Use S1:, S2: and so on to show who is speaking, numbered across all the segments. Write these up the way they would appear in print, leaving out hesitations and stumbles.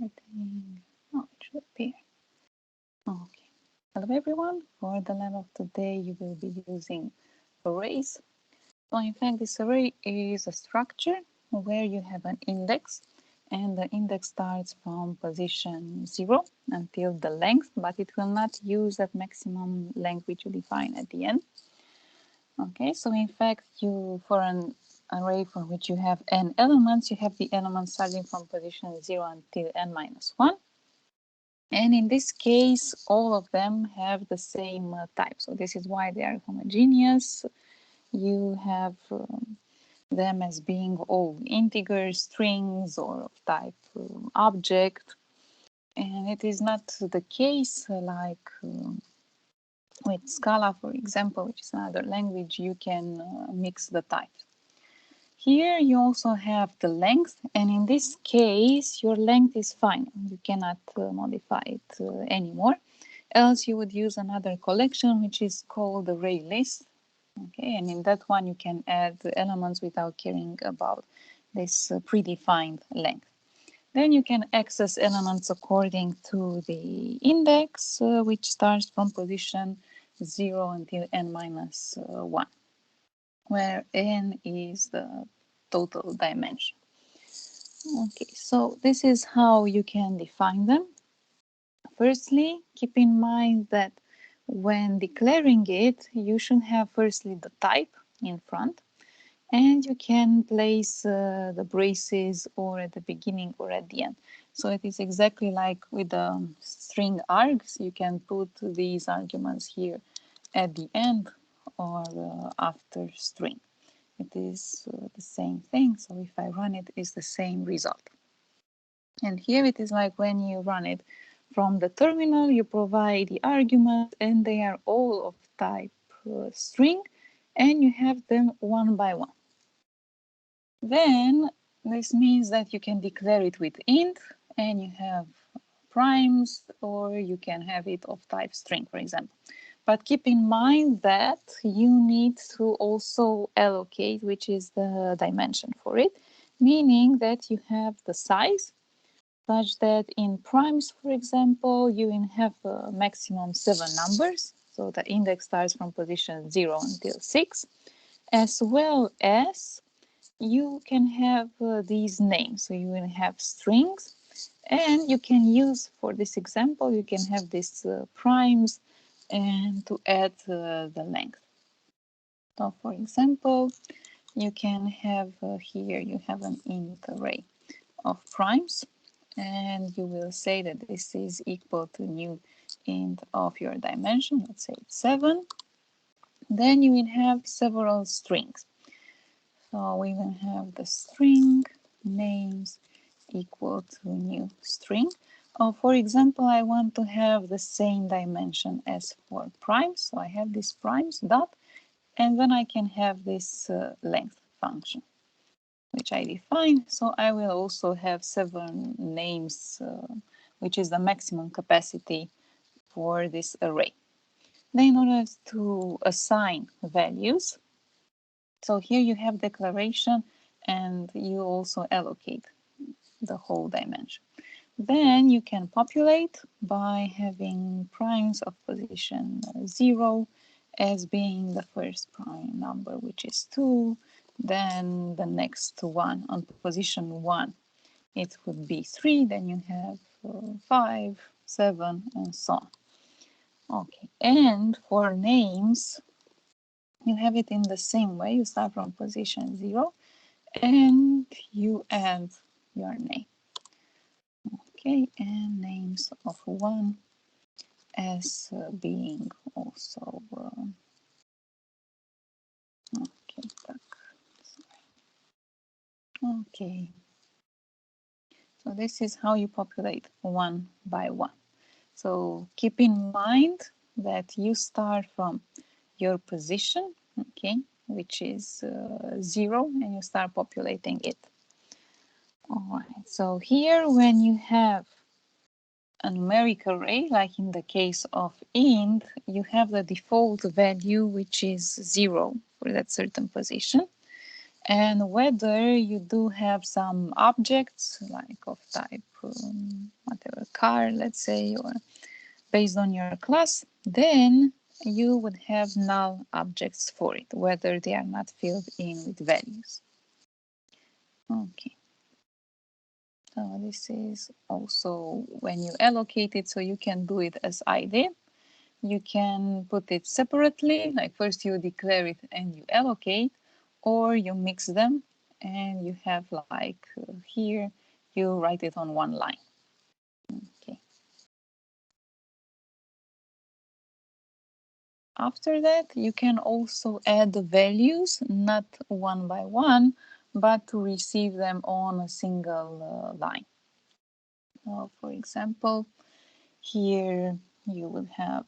S1: Starting. Oh, it should appear. Okay. Hello everyone. For the lab of today, you will be using arrays. So in fact, this array is a structure where you have an index, and the index starts from position 0 until the length, but it will not use that maximum length which you define at the end. Okay, so in fact, for an array for which you have n elements, you have the elements starting from position 0 until n minus 1. And in this case, all of them have the same type. So this is why they are homogeneous. You have them as being all integers, strings, or of type object. And it is not the case like with Scala, for example, which is another language, you can mix the types. Here you also have the length, and in this case, your length is final. You cannot modify it anymore. Else you would use another collection, which is called array list. Okay, and in that one you can add the elements without caring about this predefined length. Then you can access elements according to the index, which starts from position 0 until n minus 1, where n is the total dimension. Okay, so this is how you can define them. Firstly, keep in mind that when declaring it, you should have firstly the type in front, and you can place the braces or at the beginning or at the end. So it is exactly like with the string args. You can put these arguments here at the end or after string. It is the same thing. So if I run it, it's the same result. And here it is like when you run it from the terminal, you provide the arguments and they are all of type string, and you have them one by one. Then this means that you can declare it with int and you have primes, or you can have it of type string, for example. But keep in mind that you need to also allocate which is the dimension for it, meaning that you have the size such that in primes, for example, you have a maximum 7 numbers. So the index starts from position 0 until 6, as well as you can have these names. So you will have strings, and you can use, for this example, you can have these primes and to add the length. So for example, you can have here, you have an int array of primes, and you will say that this is equal to new int of your dimension, let's say 7. Then you will have several strings. So we will have the string names equal to new string. For example, I want to have the same dimension as for primes. So I have this primes dot, and then I can have this length function, which I define. So I will also have 7 names, which is the maximum capacity for this array. Then in order to assign values, so here you have declaration and you also allocate the whole dimension. Then you can populate by having primes of position 0 as being the first prime number, which is 2. Then the next one on position 1, it would be 3. Then you have 5, 7, and so on. Okay, and for names, you have it in the same way. You start from position 0 and you add your name. Okay, and names of 1 as being also okay. Okay, so this is how you populate one by one. So keep in mind that you start from your position, okay, which is 0, and you start populating it. All right, so here when you have a numeric array, like in the case of int, you have the default value, which is 0 for that certain position. and whether you do have some objects like of type whatever car, let's say, or based on your class, then you would have null objects for it, whether they are not filled in with values. Okay. So this is also when you allocate it, so you can do it as I did. You can put it separately, like first you declare it and you allocate, or you mix them and you have like here, you write it on one line. Okay. After that, you can also add the values, not one by one, but to receive them on a single line. For example, here you will have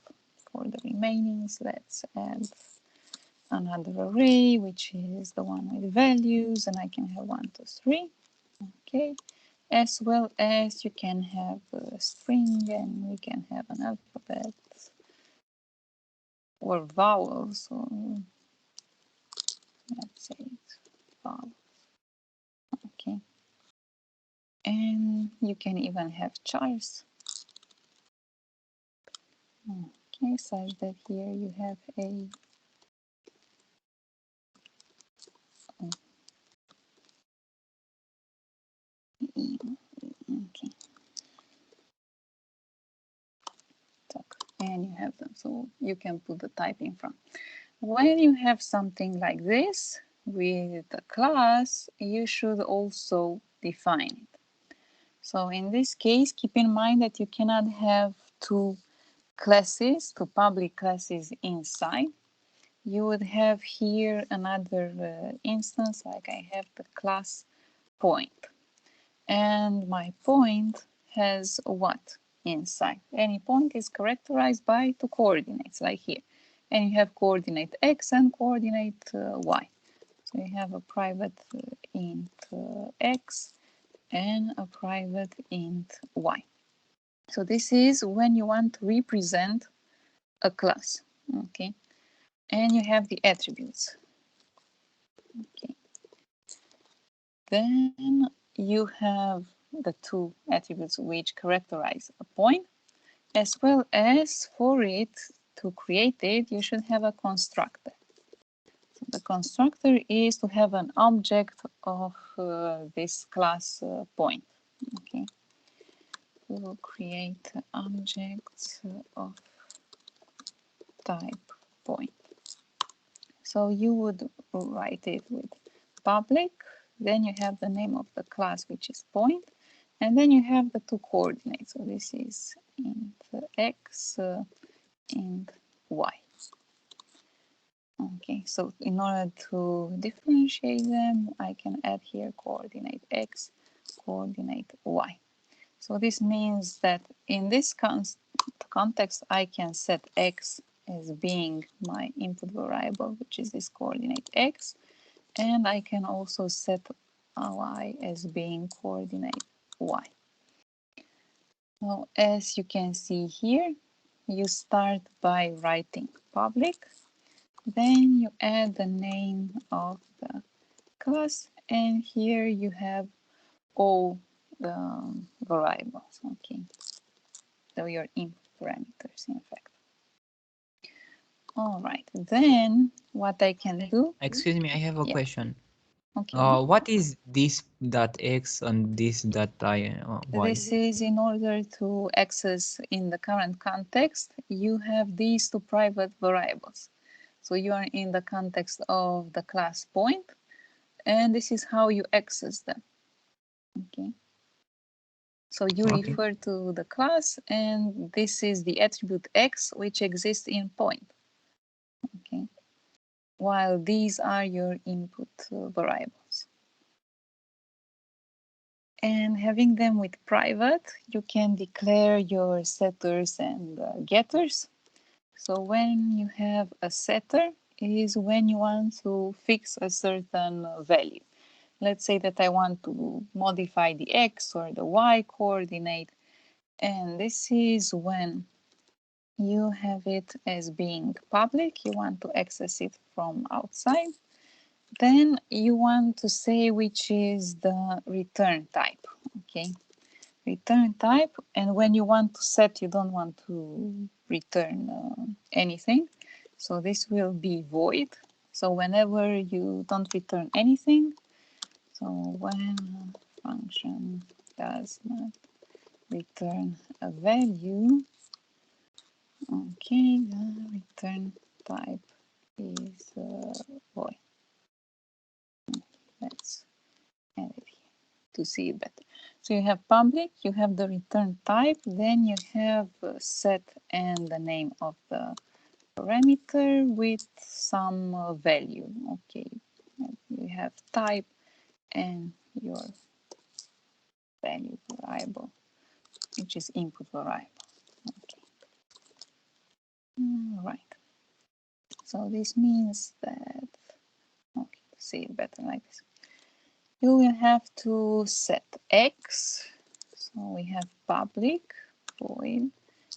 S1: for the remainings, let's add another array, which is the one with values, and I can have 1, 2, 3. Okay, as well as you can have a string, and we can have an alphabet or vowels. So let's say it's vowel. Okay, and you can even have chars. Okay, such that here you have a okay, and you have them, so you can put the type in front. When you have something like this with a class, you should also define it. So in this case, keep in mind that you cannot have two classes, two public classes inside. You would have here another instance, like I have the class point. And my point has what inside? Any point is characterized by two coordinates, like here. And you have coordinate x and coordinate y. So you have a private int x and a private int y. So this is when you want to represent a class, okay? And you have the attributes, okay? Then you have the two attributes which characterize a point, as well as for it to create it, you should have a constructor. So the constructor is to have an object of this class point, okay? We will create objects of type point. So you would write it with public, then you have the name of the class, which is point, and then you have the two coordinates. So this is int x, int y. Okay, so in order to differentiate them, I can add here coordinate x, coordinate y. So this means that in this context, I can set x as being my input variable, which is this coordinate x, and I can also set y as being coordinate y. Now, as you can see here, you start by writing public, then you add the name of the class, and here you have all the variables, okay? So your input parameters, in fact. All right, then what I can do.
S2: Excuse me, I have a question.
S1: Okay.
S2: What is this dot x and this dot y?
S1: This is in order to access in the current context, you have these two private variables. So you are in the context of the class point, and this is how you access them. Okay. So you refer to the class, and this is the attribute x, which exists in point. Okay. While these are your input variables. And having them with private, you can declare your setters and getters. So when you have a setter, is when you want to fix a certain value. Let's say that I want to modify the x or the y coordinate, and this is when you have it as being public. You want to access it from outside, Then you want to say which is the return type. Okay, return type, and when you want to set, you don't want to return anything, so this will be void. So whenever you don't return anything, so when a function does not return a value, okay, the return type is void. Let's add it here to see it better. So you have public, you have the return type, then you have set and the name of the parameter with some value. Okay, you have type and your value variable, which is input variable. Okay, all right. So this means that, okay, see it better like this. You will have to set x. So we have public void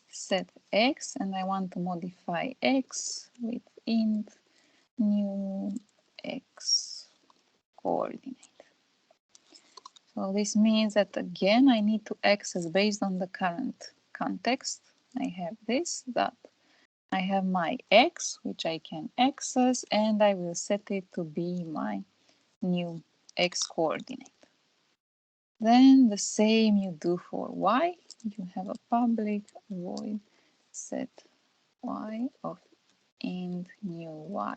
S1: set x, and I want to modify x with int new x coordinate. So this means that again I need to access based on the current context. I have this dot. I have my x, which I can access, and I will set it to be my new x coordinate. Then the same you do for y. You have a public void set y of int new y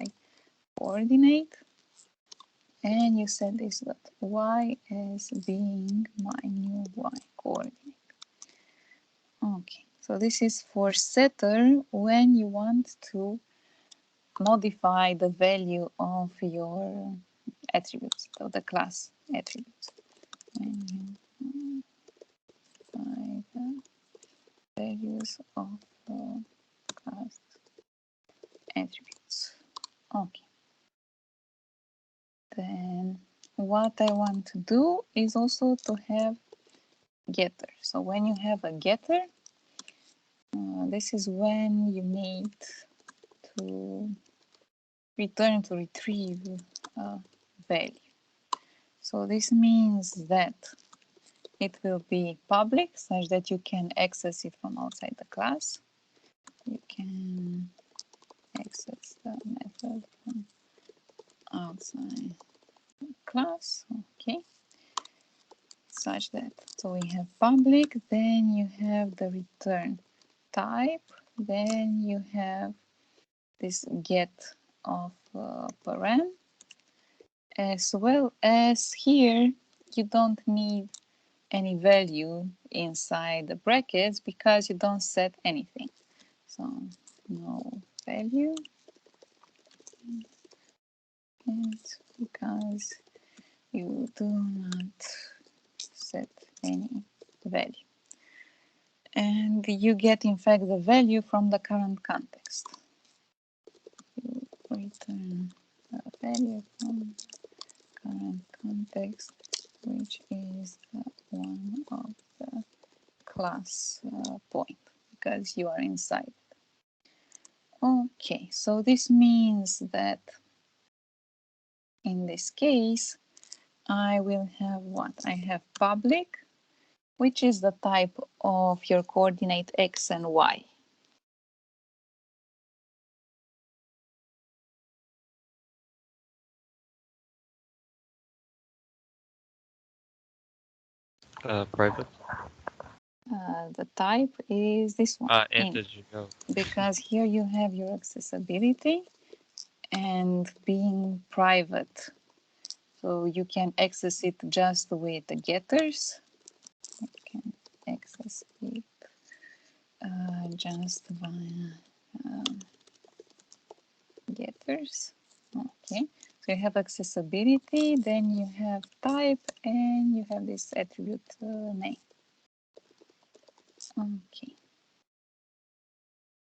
S1: coordinate, and you set this dot y as being my new y coordinate. Okay, so this is for setter when you want to modify the value of your attributes, of the class attributes. When you modify the values of the class attributes. Okay. Then what I want to do is also to have getter. So when you have a getter, this is when you need to return to retrieve a value. So this means that it will be public such that you can access it from outside the class. You can access the method from outside the class. Okay. Such that, so we have public, then you have the return type, then you have this get of paren, as well as here you don't need any value inside the brackets because you don't set anything. So no value, and because you do not set any value. And you get in fact the value from the current context. You return a value from current context, which is the one of the class point, because you are inside. Okay, so this means that in this case, I will have what? I have public, which is the type of your coordinate x and y.
S2: Private.
S1: The type is this one,
S2: Integer.
S1: because here you have your accessibility and being private. So you can access it just with the getters. You can access it just via getters. Okay, so you have accessibility, then you have type, and you have this attribute name. Okay,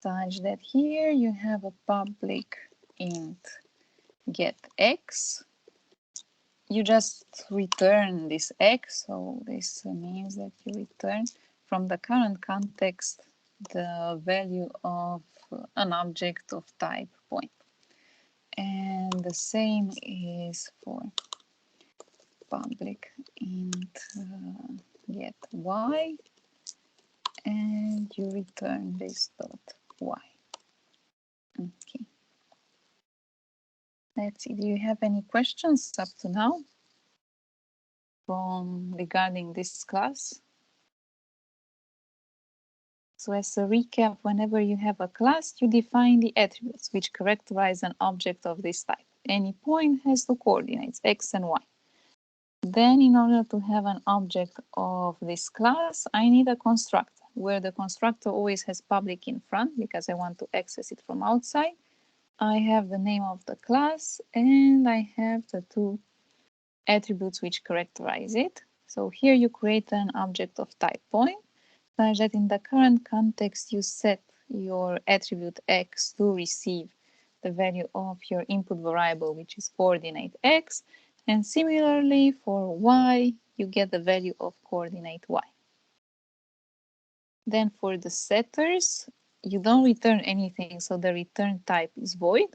S1: such that here you have a public int get x. You just return this x, so this means that you return from the current context the value of an object of type point. And the same is for public int get y, and you return this dot y. Okay. Let's see. Do you have any questions up to now regarding this class? So as a recap, whenever you have a class, you define the attributes which characterize an object of this type. Any point has the coordinates x and y. Then in order to have an object of this class, I need a constructor, where the constructor always has public in front because I want to access it from outside. I have the name of the class and I have the two attributes which characterize it. So here you create an object of type point, such that in the current context you set your attribute x to receive the value of your input variable, which is coordinate x, and similarly for y you get the value of coordinate y. Then for the setters, you don't return anything, so the return type is void.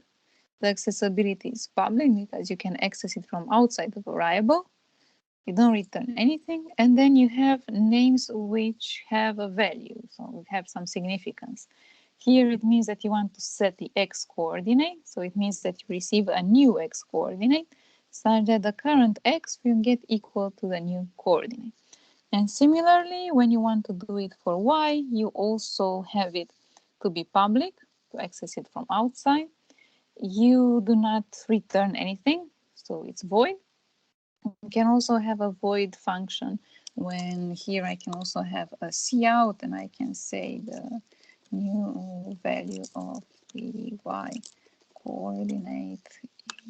S1: The accessibility is public because you can access it from outside the variable. You don't return anything, and then you have names which have a value, so have some significance. Here it means that you want to set the x coordinate, so it means that you receive a new x coordinate, such that the current x will get equal to the new coordinate. And similarly, when you want to do it for y, you also have it to be public, to access it from outside. You do not return anything, so it's void. You can also have a void function when here I can also have a cout, and I can say the new value of the y coordinate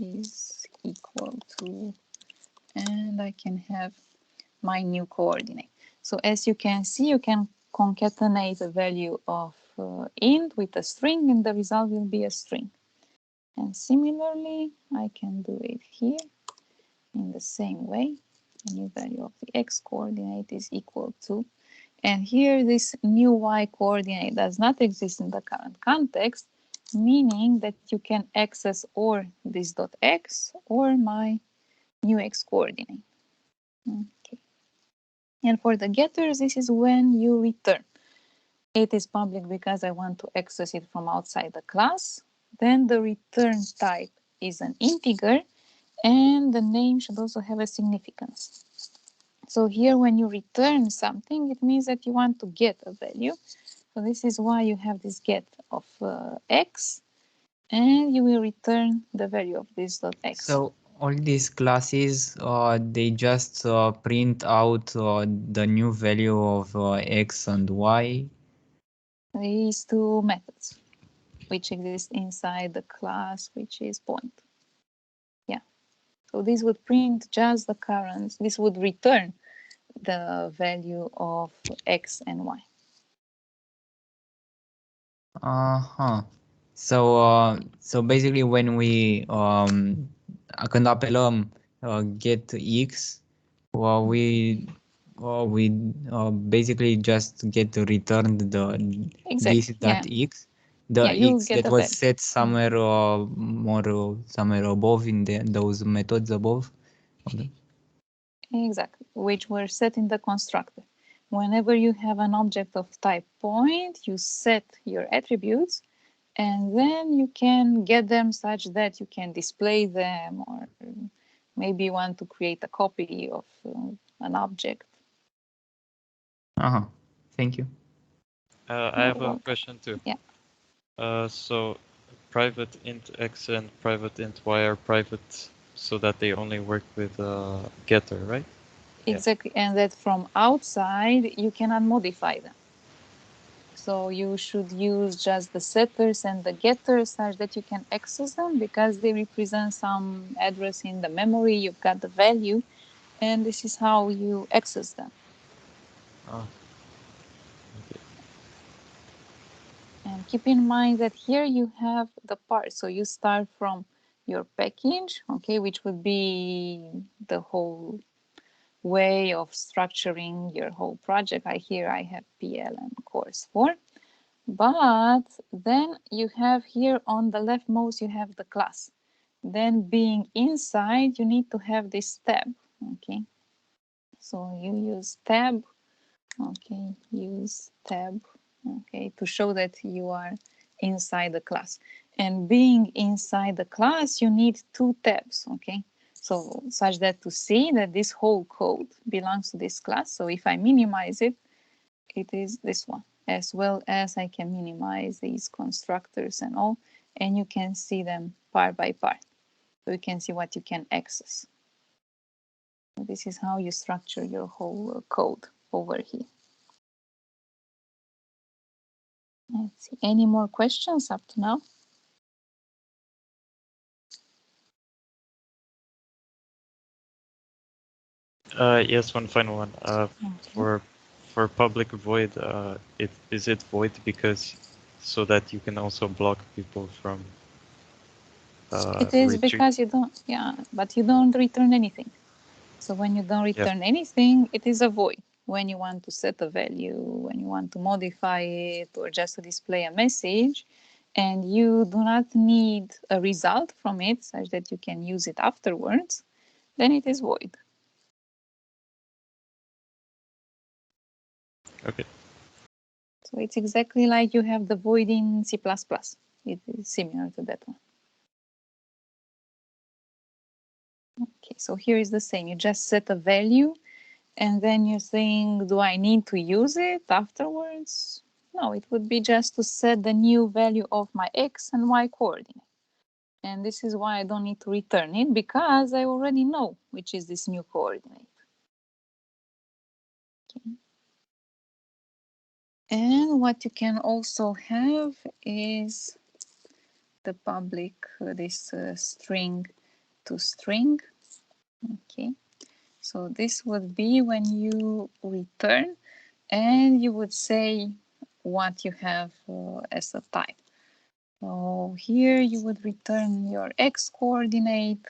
S1: is equal to, and I can have my new coordinate. So as you can see, you can concatenate a value of int with a string, and the result will be a string. And similarly, I can do it here in the same way. The new value of the x coordinate is equal to, and here this new y coordinate does not exist in the current context, meaning that you can access or this dot x or my new x coordinate. Okay. And for the getters, this is when you return. It is public because I want to access it from outside the class. Then the return type is an integer, and the name should also have a significance. So here when you return something, it means that you want to get a value. So this is why you have this get of x, and you will return the value of this dot x.
S2: So all these classes, they just print out the new value of x and y.
S1: These two methods, which exist inside the class, which is point. Yeah. So this would print just the current. This would return the value of x and y.
S2: So basically when we când apelăm get x, we basically just get returned this dot x, the x that was set somewhere somewhere above in those methods above. Okay.
S1: Exactly, which were set in the constructor. Whenever you have an object of type point, you set your attributes, and then you can get them such that you can display them, or maybe you want to create a copy of an object.
S2: Thank you.
S3: I have a question too.
S1: Yeah.
S3: So private int x and private int y are private so that they only work with getter, right?
S1: Exactly, yeah. And that from outside you cannot modify them. So you should use just the setters and the getters such that you can access them because they represent some address in the memory. You've got the value, and this is how you access them.
S3: Oh. Okay.
S1: And keep in mind that here you have the part. So you start from your package, okay, which would be the whole way of structuring your whole project. Here I have PL and course 4. But then you have here on the leftmost, you have the class. then being inside, you need to have this tab, okay? So you use tab, okay, use tab, okay, to show that you are inside the class. And being inside the class, you need two tabs, okay? So such that to see that this whole code belongs to this class. So if I minimize it, it is this one, as well as I can minimize these constructors and all, and you can see them part by part. So you can see what you can access. This is how you structure your whole code over here. Let's see, any more questions up to now?
S3: Yes, one final one. Okay. For public void, is it void because so that you can also block people from
S1: it is because you don't, yeah, but you don't return anything. So when you don't return anything, it is a void. When you want to set a value, when you want to modify it, or just to display a message, and you do not need a result from it such that you can use it afterwards, then it is void.
S3: Okay.
S1: So it's exactly like you have the void in C++. It is similar to that one. Okay, so here is the same. You just set a value, and then you're saying, do I need to use it afterwards? No, it would be just to set the new value of my x and y coordinate. And this is why I don't need to return it, because I already know which is this new coordinate. Okay. And what you can also have is the public, this string to string. Okay. So this would be when you return and you would say what you have as a type. So here you would return your x coordinate,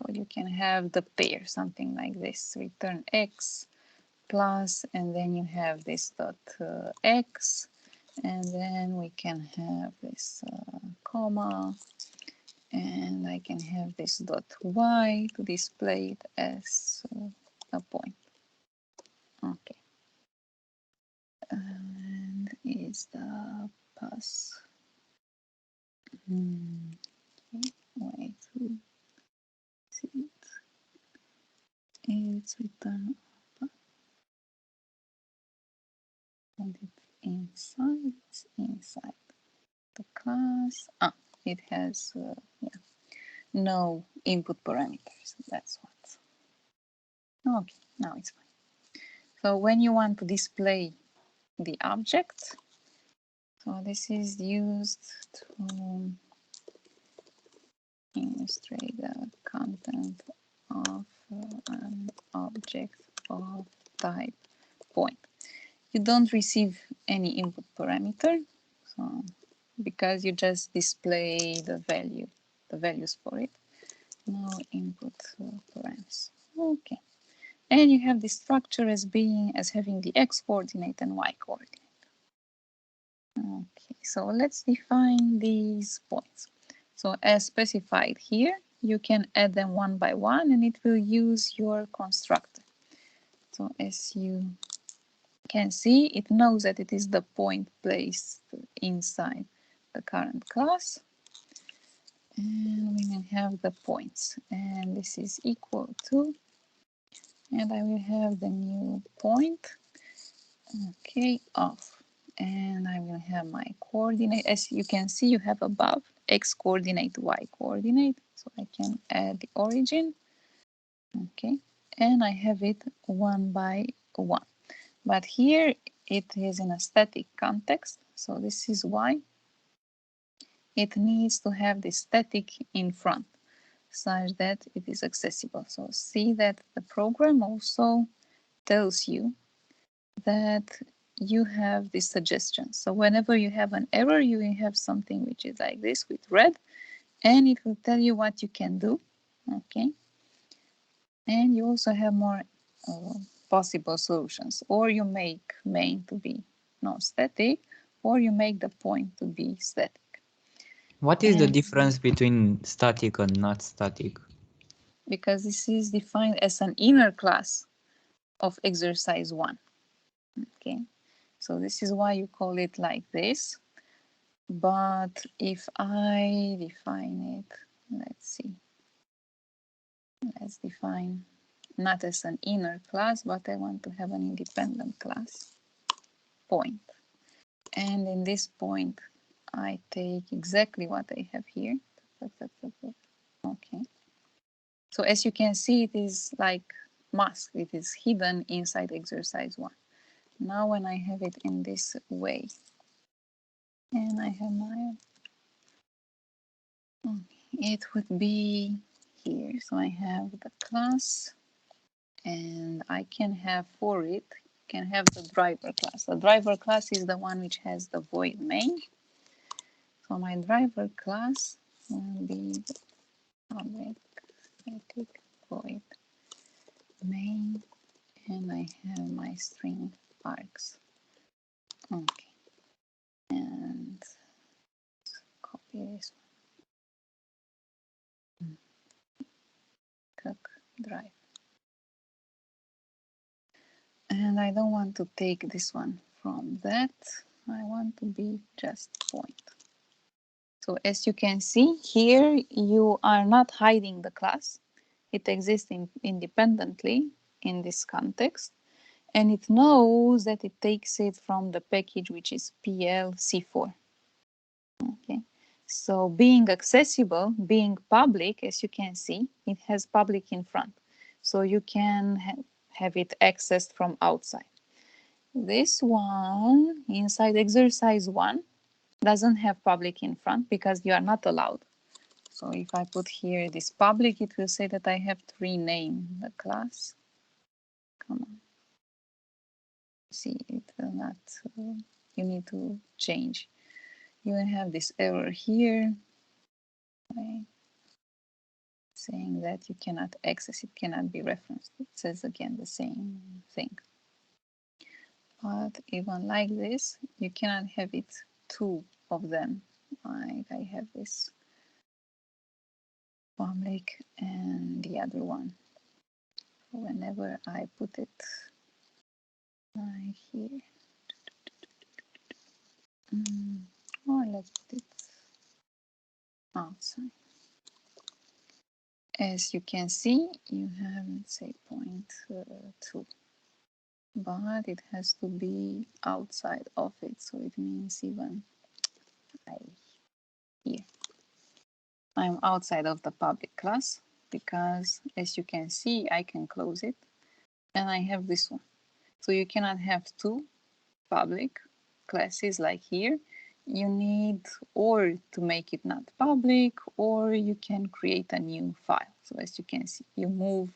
S1: or you can have the pair, something like this, return x plus, and then you have this dot x, and then we can have this comma, and I can have this dot y to display it as a point. Okay. And is the pass. Okay, way to see it. It's return and it's inside. It's inside the class. It has yeah, no input parameters. That's what. Okay, now it's fine. So when you want to display the object, so this is used to illustrate the content of an object of type point. You don't receive any input parameter, so because you just display the values for it. No input params. Okay. And you have the structure as having the x coordinate and y coordinate. Okay, so let's define these points. So as specified here, you can add them one by one and it will use your constructor. So as you can see, it knows that it is the point placed inside the current class. And we will have the points. And this is equal to, and I will have the new point, okay, off. And I will have my coordinate. As you can see, you have above x coordinate, y coordinate. So I can add the origin, okay, and I have it one by one. But here it is in a static context, so this is why it needs to have the static in front such that it is accessible. So see that the program also tells you that you have this suggestion. So whenever you have an error, you will have something which is like this with red, and it will tell you what you can do, okay? And you also have more possible solutions. Or you make main to be non-static, or you make the point to be static.
S2: What is the difference between static and not static?
S1: Because this is defined as an inner class of exercise 1. Okay, so this is why you call it like this. But if I define it, let's see. Let's define not as an inner class, but I want to have an independent class point. And in this point, I take exactly what I have here. Okay. So as you can see, it is like masked. It is hidden inside exercise 1. Now when I have it in this way, and I have my, it would be here. So I have the class, and I can have for it, can have the driver class. The driver class is the one which has the void main. So my driver class will be the public static void main, and I have my string args. Okay, and copy this one. Click drive. And I don't want to take this one from that. I want to be just point. So as you can see here, you are not hiding the class. It exists independently in this context. And it knows that it takes it from the package which is PLC4. Okay. So being accessible, being public, as you can see, it has public in front. So you can have it accessed from outside. This one, inside exercise 1, doesn't have public in front because you are not allowed. So if I put here this public, it will say that I have to rename the class. Come on. See, it will not, you need to change. You will have this error here, saying that you cannot access, it cannot be referenced. It says again the same thing. But even like this, you cannot have it two of them. Like I have this public and the other one. Whenever I put it like here, or let's put it outside. As you can see, you have, let's say, 0.2, but it has to be outside of it, so it means even here. I'm outside of the public class because, as you can see, I can close it, and I have this one. So you cannot have two public classes like here. You need or to make it not public, or you can create a new file. So as you can see, you move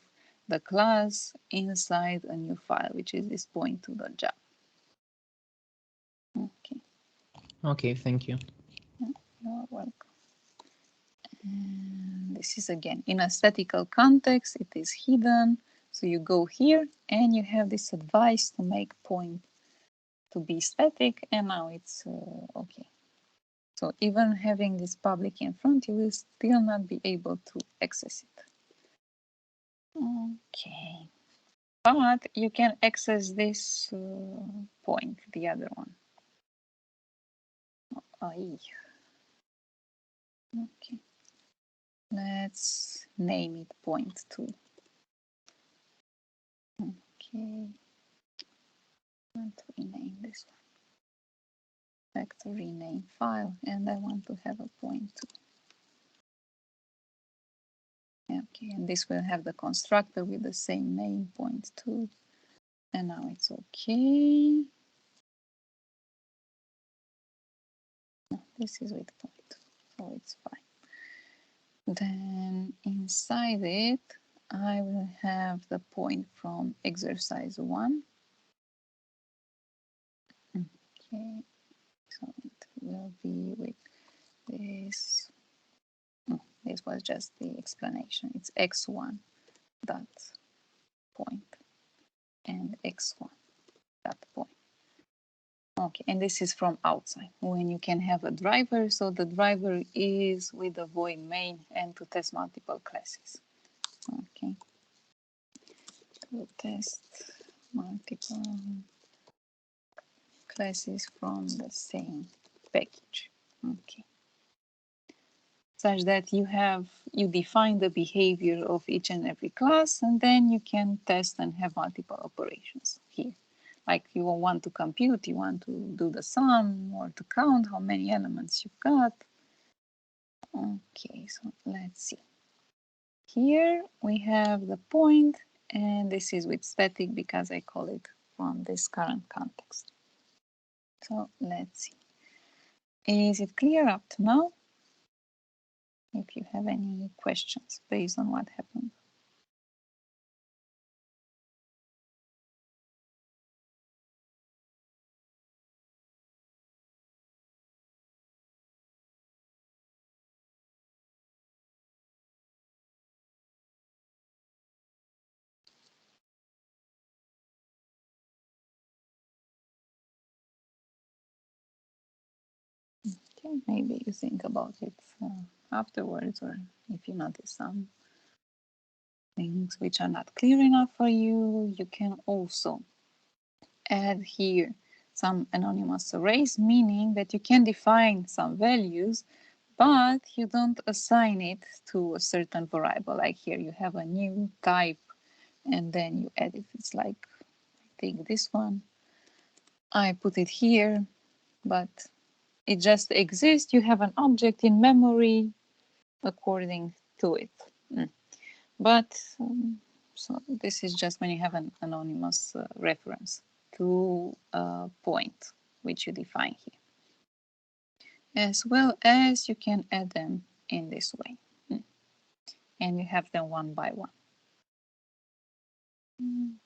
S1: the class inside a new file, which is this point2.java. Okay.
S2: Okay, thank you.
S1: You're welcome. And this is again in a statical context, it is hidden. So you go here and you have this advice to make point to be static, and now it's okay. So even having this public in front, you will still not be able to access it. Okay. But you can access this point, the other one. Okay. Let's name it point2. Okay. I want to rename this one. Factory name file, and I want to have a point2. Okay, and this will have the constructor with the same name, point2. And now it's okay. No, this is with point, so it's fine. Then inside it, I will have the point from exercise 1. Okay, so it will be with this. No, this was just the explanation. It's x1 dot point and x1 dot point. Okay, and this is from outside, when you can have a driver. So the driver is with the void main and to test multiple classes. Okay, to test multiple classes from the same package. Okay, such that you define the behavior of each and every class, and then you can test and have multiple operations here. Like you want to compute, you want to do the sum or to count how many elements you've got. Okay, so let's see. Here we have the point, and this is with static because I call it from this current context. So let's see. Is it clear up to now? If you have any questions based on what happened. Okay, maybe you think about it afterwards, or if you notice some things which are not clear enough for you, you can also add here some anonymous arrays, meaning that you can define some values, but you don't assign it to a certain variable. Like here you have a new type and then you add it. It's like, take this one, I put it here, but it just exists. You have an object in memory according to it. But so this is just when you have an anonymous reference to a point which you define here. As well as you can add them in this way. And you have them one by one.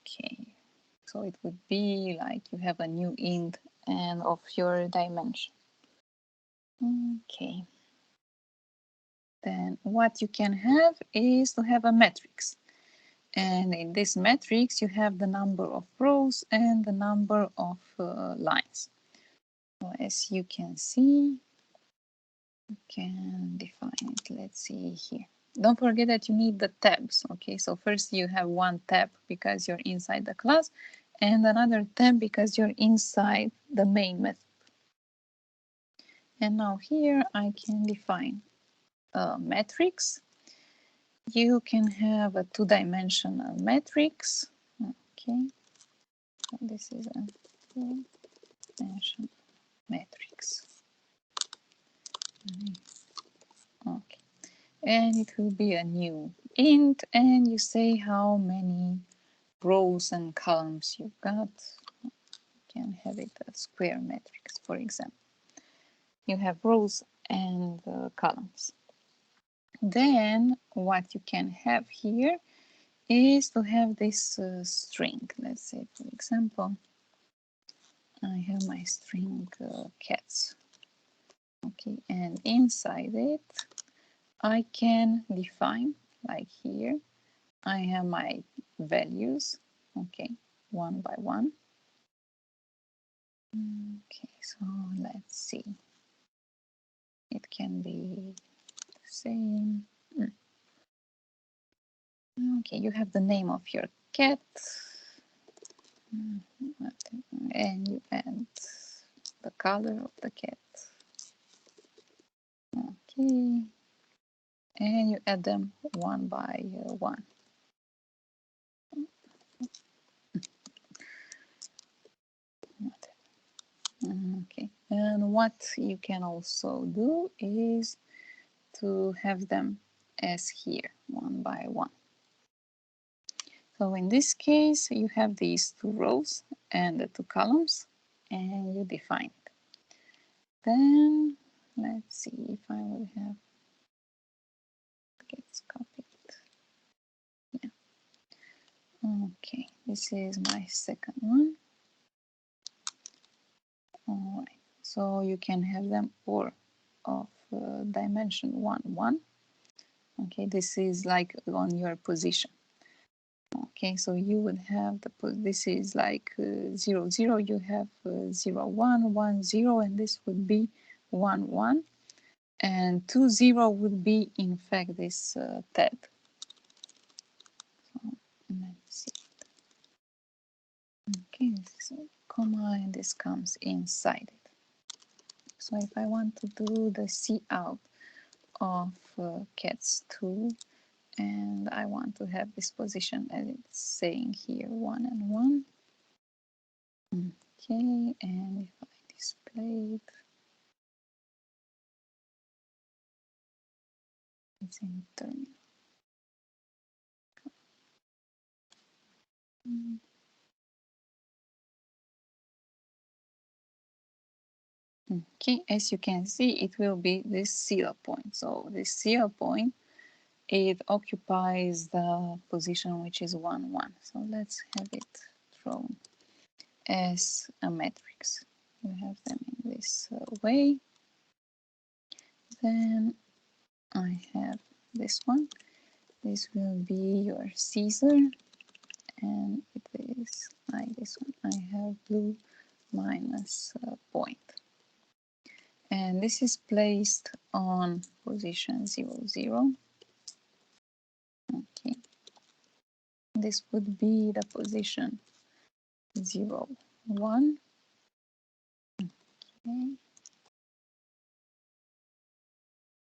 S1: Okay, so it would be like you have a new int and of your dimension. Okay. Then what you can have is to have a matrix. And in this matrix, you have the number of rows and the number of lines. So as you can see, you can define it. Let's see here. Don't forget that you need the tabs. Okay, so first you have one tab because you're inside the class, and another tab because you're inside the main method. And now here I can define a matrix. You can have a two-dimensional matrix. Okay, so this is a two-dimensional matrix. Okay, and it will be a new int, and you say how many rows and columns you've got. You can have it a square matrix, for example. You have rows and columns. Then what you can have here is to have this string. Let's say, for example, I have my string cats. Okay, and inside it, I can define, like here, I have my values, okay, one by one. Okay, so let's see. It can be the same. Okay, you have the name of your cat. And you add the color of the cat. Okay. And you add them one by one. Okay. And what you can also do is to have them as here, one by one. So in this case, you have these two rows and the two columns, and you define it. Then let's see if I will have gets copied. Yeah. Okay, this is my second one. All right. So you can have them or of dimension 1, 1. Okay, this is like on your position. Okay, Okay, so you would have this is like 0, 0, you have 0, 1, 1, 0, and this would be 1, 1, and 2, 0 would be in fact this TED. So let's see. Okay, this is a comma, and this comes inside it. So if I want to do the cout of cats2, and I want to have this position as it's saying here 1 and 1. Okay, and if I display it, it's in terminal. Okay, as you can see, it will be this serial point. So this serial point, it occupies the position which is 1, 1. So let's have it drawn as a matrix. You have them in this way. Then I have this one. This will be your Caesar, and it is like this one. I have blue minus point. And this is placed on position 0, 0. Okay. This would be the position 0, 1. Okay.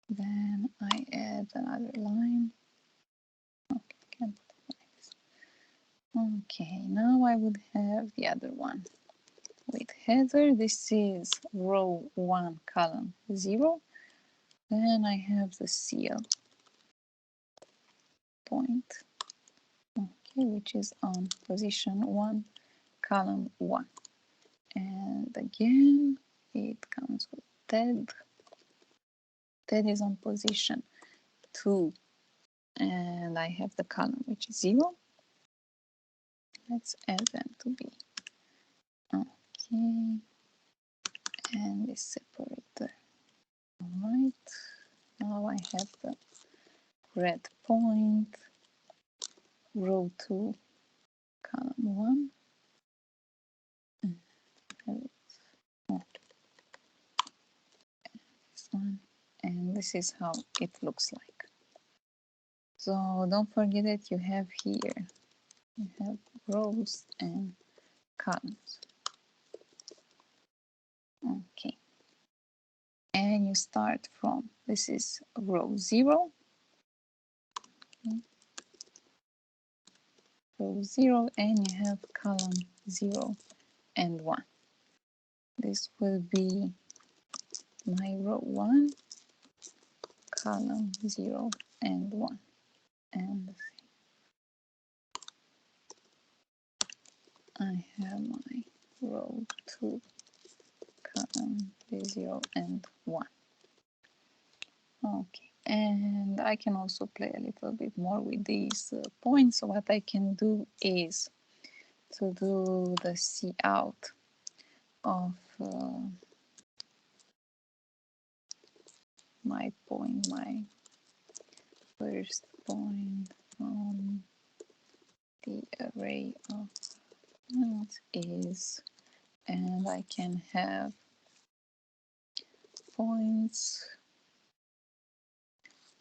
S1: Then I add another line. Okay, can put it like this. Okay, now I would have the other one. With header, this is row 1, column 0. Then I have the CL point, okay, which is on position 1, column 1. And again, it comes with TED. TED is on position 2, and I have the column which is 0. Let's add them to be. Okay, and this separator. All right, now I have the red point, row 2, column 1. This one, and this is how it looks like. So don't forget that you have here, you have rows and columns. Okay, and you start from, this is row 0. Okay. Row 0, and you have column 0 and 1. This will be my row 1, column 0 and 1. And I have my row 2, column 0 and 1. Okay, and I can also play a little bit more with these points. So what I can do is to do the cout of my point, my first point from the array of points is, and I can have points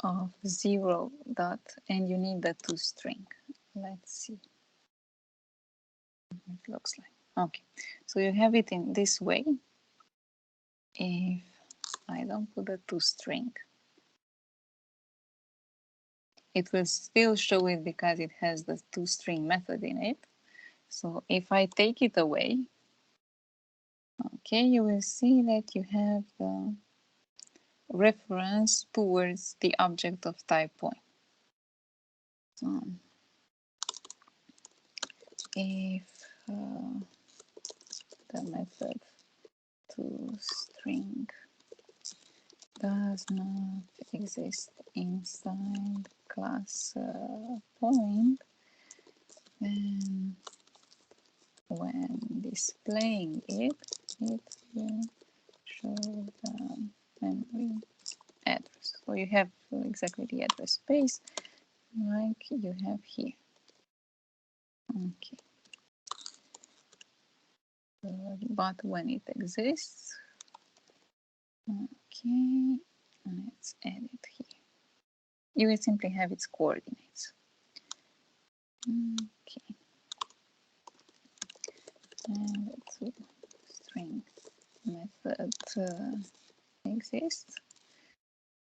S1: of 0 dot, and you need the toString. Let's see what it looks like. Okay, so you have it in this way. If I don't put a toString, it will still show it because it has the toString method in it. So if I take it away, okay, you will see that you have the reference towards the object of type point. So if the method toString does not exist inside class point, then when displaying it, it will show the memory address. So you have exactly the address space like you have here. Okay. But when it exists, okay, let's add it here. You will simply have its coordinates. Okay. And let's see, string method exists.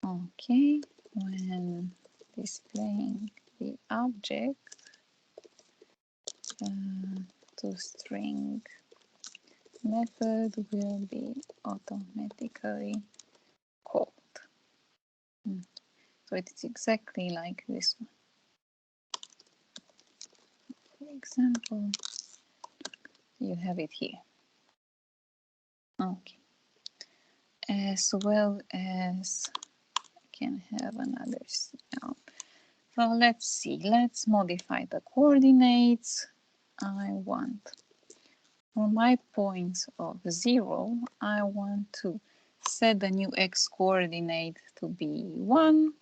S1: Okay, when displaying the object, to string method will be automatically called. So it is exactly like this one. For example, you have it here. Okay. As well as I can have another now. So let's see. Let's modify the coordinates. I want for my points of 0, I want to set the new x coordinate to be 1,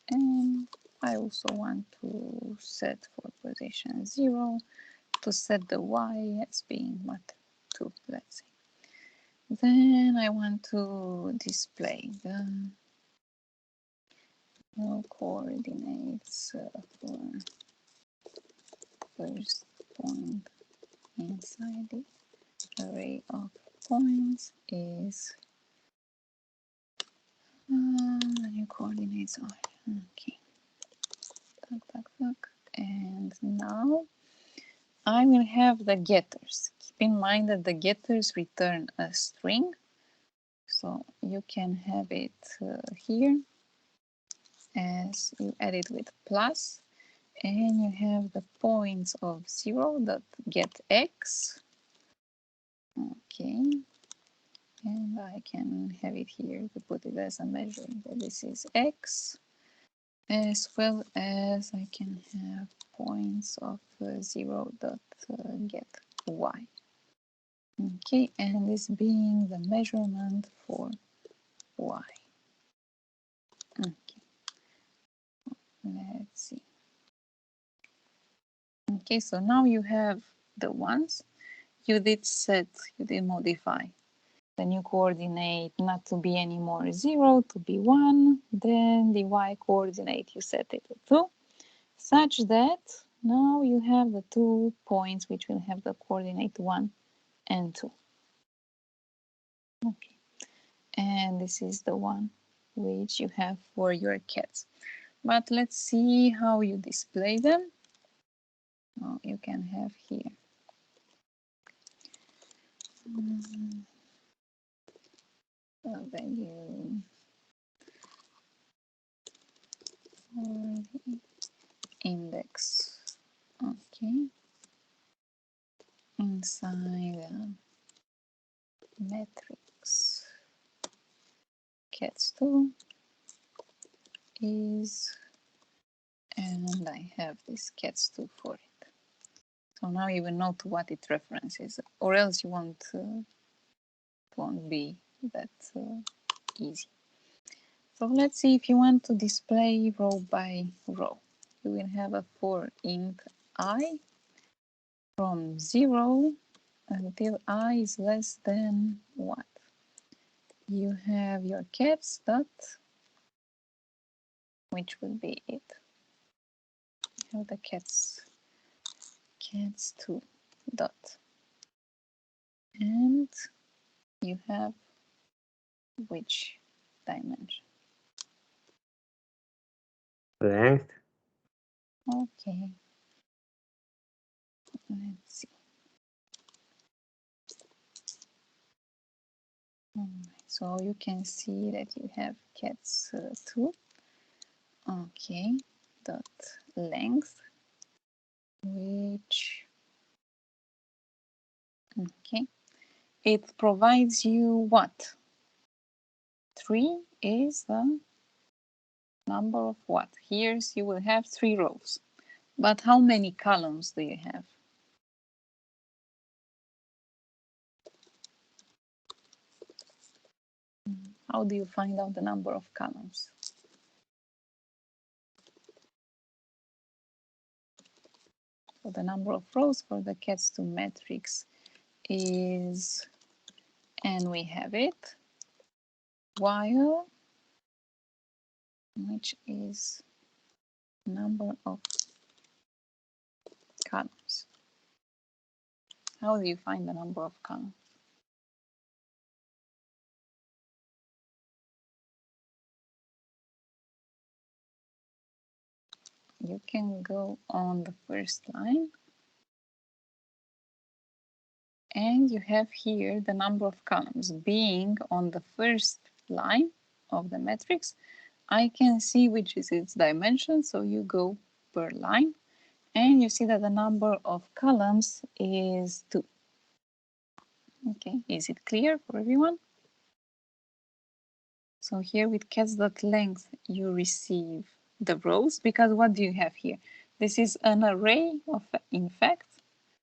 S1: and I also want to set for position 0 to set the y as being what, 2, let's say. Then I want to display the coordinates for first point inside the array of points is the new coordinates are okay. And now I will have the getters. Keep in mind that the getters return a string, so you can have it here as you add it with plus, and you have the points of 0 that get x. Okay, and I can have it here to put it as a measure that this is x, as well as I can have points of 0 that get y. Okay, and this being the measurement for y. Okay, let's see. Okay, so now you have the ones. You did modify the new coordinate not to be anymore 0, to be 1. Then the y coordinate you set it to 2, such that now you have the 2 points which will have the coordinate 1 and 2. Okay, and this is the one which you have for your cats. But let's see how you display them. Oh, you can have here. The value for the index. Okay. Inside metrics cats2 is, and I have this cats2 for it. So now you will know to what it references, or else you won't be that easy. So let's see, if you want to display row by row, you will have a for int I from 0 until I is less than what? You have your cats dot, which will be it. You have the cats2 dot, and you have which dimension?
S4: Length.
S1: Okay. Let's see. So you can see that you have cats2. Okay. Dot length, which, okay, it provides you what? 3 is the number of what? Here you will have 3 rows. But how many columns do you have? How do you find out the number of columns? So the number of rows for the cats2 matrix is, and we have it, while, which is number of columns. How do you find the number of columns? You can go on the first line, and you have here the number of columns. Being on the first line of the matrix, I can see which is its dimension, so you go per line, and you see that the number of columns is 2. Okay, is it clear for everyone? So here with cats.length, you receive the rows, because what do you have here? This is an array of, in fact,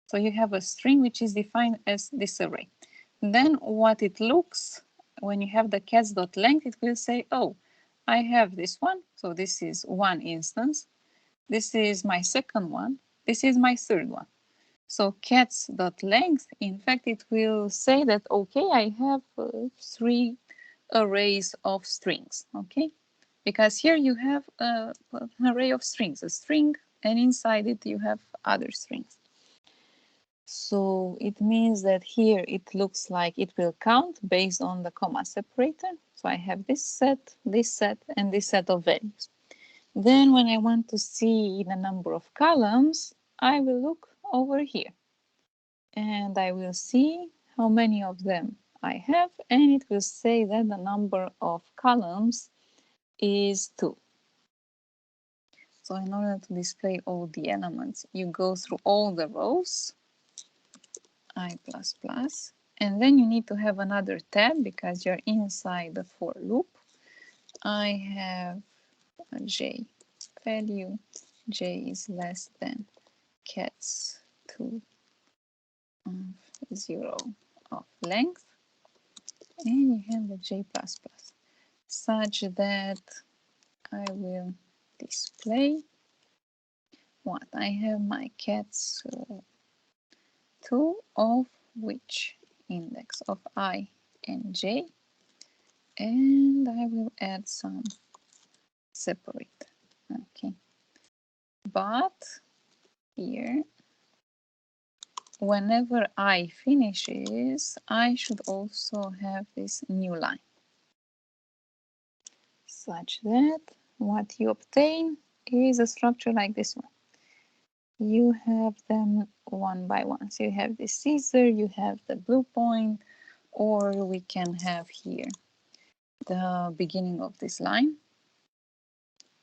S1: so you have a string which is defined as this array. Then what it looks, when you have the cats.length, it will say, oh, I have this one, so this is one instance. This is my second one. This is my third one. So cats.length, in fact, it will say that, okay, I have 3 arrays of strings, okay? Because here you have an array of strings, a string, and inside it you have other strings. So it means that here it looks like it will count based on the comma separator. So I have this set, and this set of values. Then when I want to see the number of columns, I will look over here. And I will see how many of them I have, and it will say that the number of columns is 2. So in order to display all the elements, you go through all the rows, I++, and then you need to have another tab because you're inside the for loop. I have a j value, j is less than cats2 of 0 of length, and you have the j++, such that I will display what? I have my cats2 of which index of I and j, and I will add some separate. Okay, but here, whenever I finishes, I should also have this new line, such that what you obtain is a structure like this one. You have them one by one. So you have the Caesar, you have the blue point, or we can have here the beginning of this line.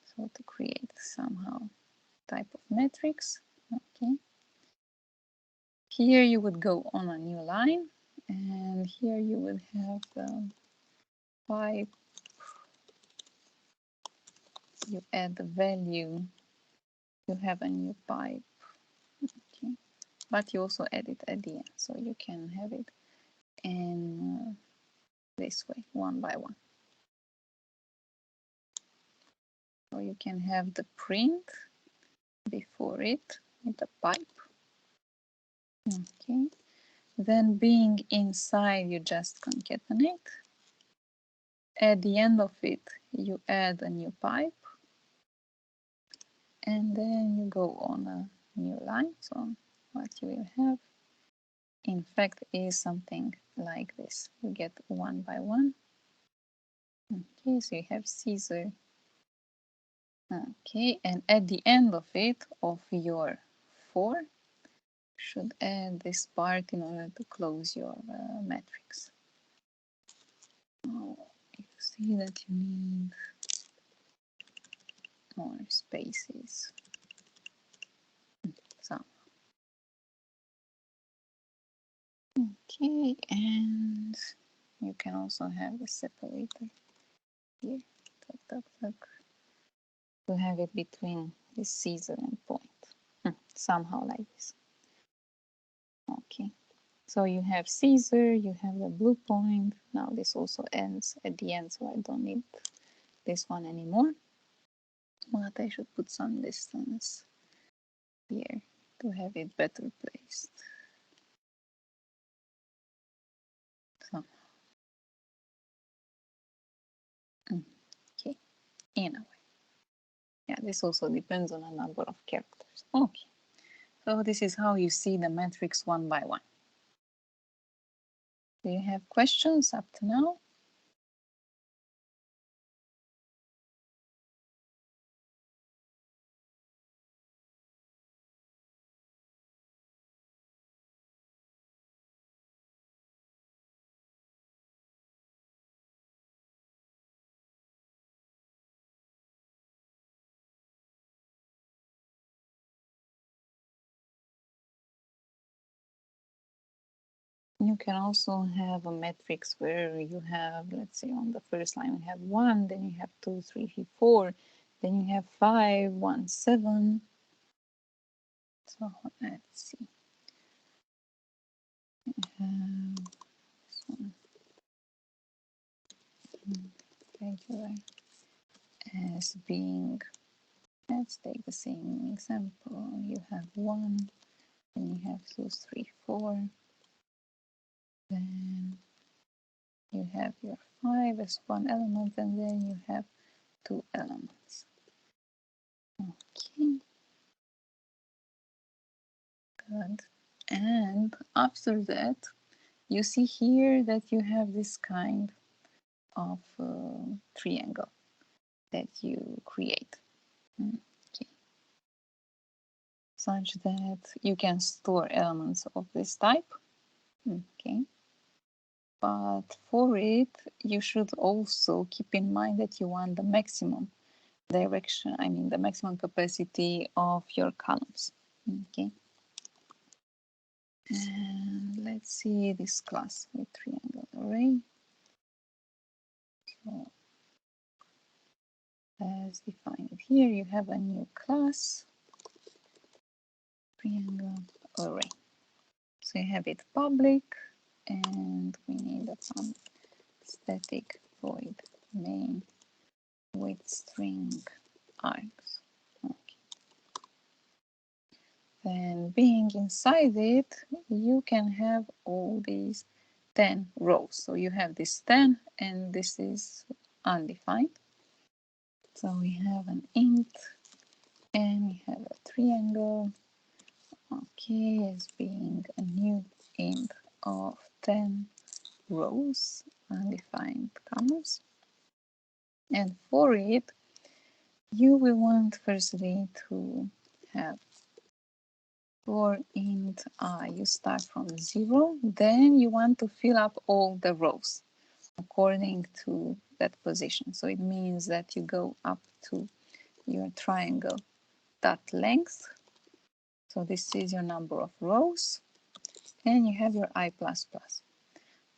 S1: So to create somehow type of matrix. Okay. Here you would go on a new line, and here you would have the pipe. You add the value. You have a new pipe. Okay. But you also add it at the end, so you can have it in this way, one by one. So you can have the print before it with the pipe. Okay. Then being inside, you just concatenate. At the end of it, you add a new pipe. And then you go on a new line. So what you will have, in fact, is something like this. You get one by one. Okay, so you have Caesar. Okay, and at the end of it, of your 4, should add this part in order to close your matrix. Now you see that you need more spaces. So, okay, and you can also have the separator here. To have it between this Caesar and point. Somehow like this. Okay. So you have Caesar, you have the blue point. Now this also ends at the end, so I don't need this one anymore. But I should put some distance here to have it better placed. So, okay, in a way. Yeah, this also depends on a number of characters. Okay, so this is how you see the matrix one by one. Do you have questions up to now? You can also have a matrix where you have, let's say on the first line you have 1, then you have 2, 3, 4, then you have 5, 1, 7. So let's see. This one. Regular as being, let's take the same example. You have 1, then you have 2, 3, 4. Then you have your 5 as one element, and then you have 2 elements. Okay. Good. And after that, you see here that you have this kind of triangle that you create. Okay. Such that you can store elements of this type. Okay. But for it, you should also keep in mind that you want the maximum direction, I mean the maximum capacity of your columns. Okay. And let's see this class with triangle array. So as defined here, you have a new class, triangle array. So you have it public, and we need a static void main with string args. Okay. Then being inside it, you can have all these 10 rows. So you have this 10, and this is undefined. So we have an int, and we have a triangle. Okay, as being a new int of 10 rows, undefined columns. And for it, you will want firstly to have for int I, you start from 0, then you want to fill up all the rows according to that position. So it means that you go up to your triangle dot length. So this is your number of rows, and you have your I++.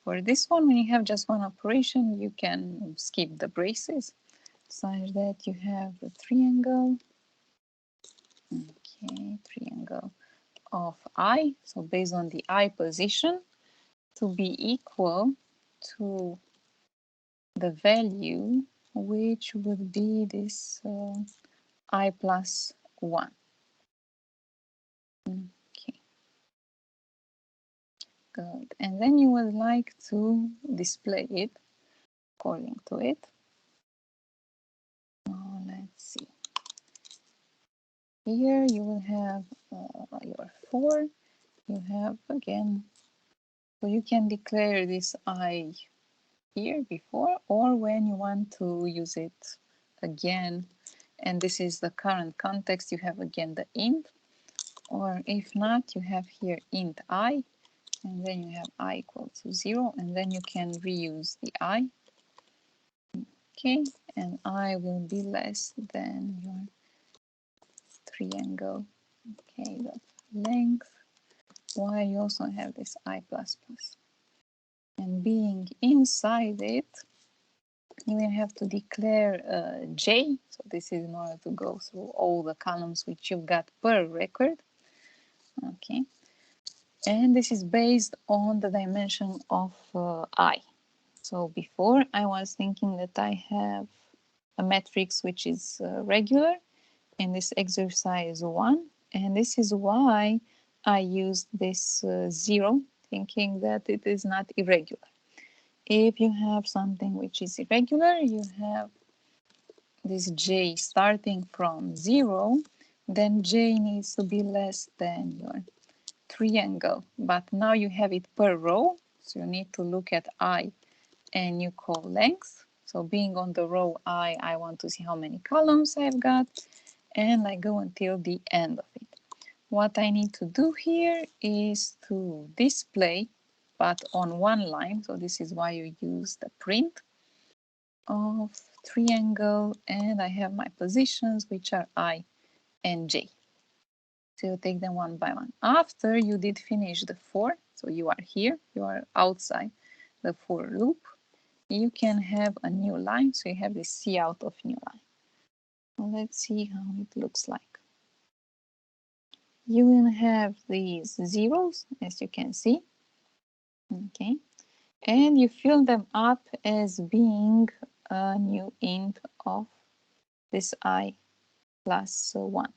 S1: For this one, when you have just one operation, you can skip the braces, such that you have the triangle, okay, triangle of I, so based on the I position, to be equal to the value, which would be this I plus 1. Okay, good. And then you would like to display it according to it. Let's see. Here you will have your 4. You have again, so you can declare this I here before, or when you want to use it again, and this is the current context, you have again the int, or if not, you have here int I, and then you have I equal to 0, and then you can reuse the I. Okay, and I will be less than your triangle, okay, the length, while you also have this I++. And being inside it, you will have to declare J. So this is in order to go through all the columns which you've got per record. Okay. And this is based on the dimension of I. So before I was thinking that I have a matrix which is regular, and this exercise 1, And this is why I used this 0, thinking that it is not irregular. If you have something which is irregular, you have this j starting from 0, then j needs to be less than your triangle. But now you have it per row, so you need to look at I and you call length. So being on the row I want to see how many columns I've got, and I go until the end of it. What I need to do here is to display, but on one line, so this is why you use the print of triangle, and I have my positions, which are I and J. So you take them one by one. After you did finish the for, so you are here, you are outside the for loop, you can have a new line, so you have this C out of new line. So let's see how it looks like. You will have these zeros, as you can see, okay, and you fill them up as being a new int of this I plus 1.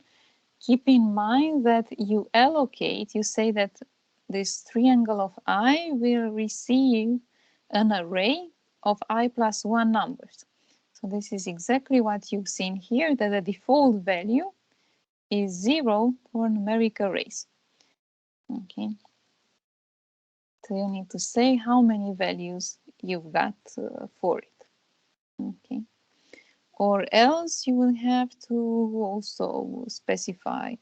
S1: Keep in mind that you allocate, you say that this triangle of I will receive an array of I plus 1 numbers. So this is exactly what you've seen here, that the default value is 0 for numeric arrays. Okay. So you need to say how many values you've got for it. Okay. Or else you will have to also specify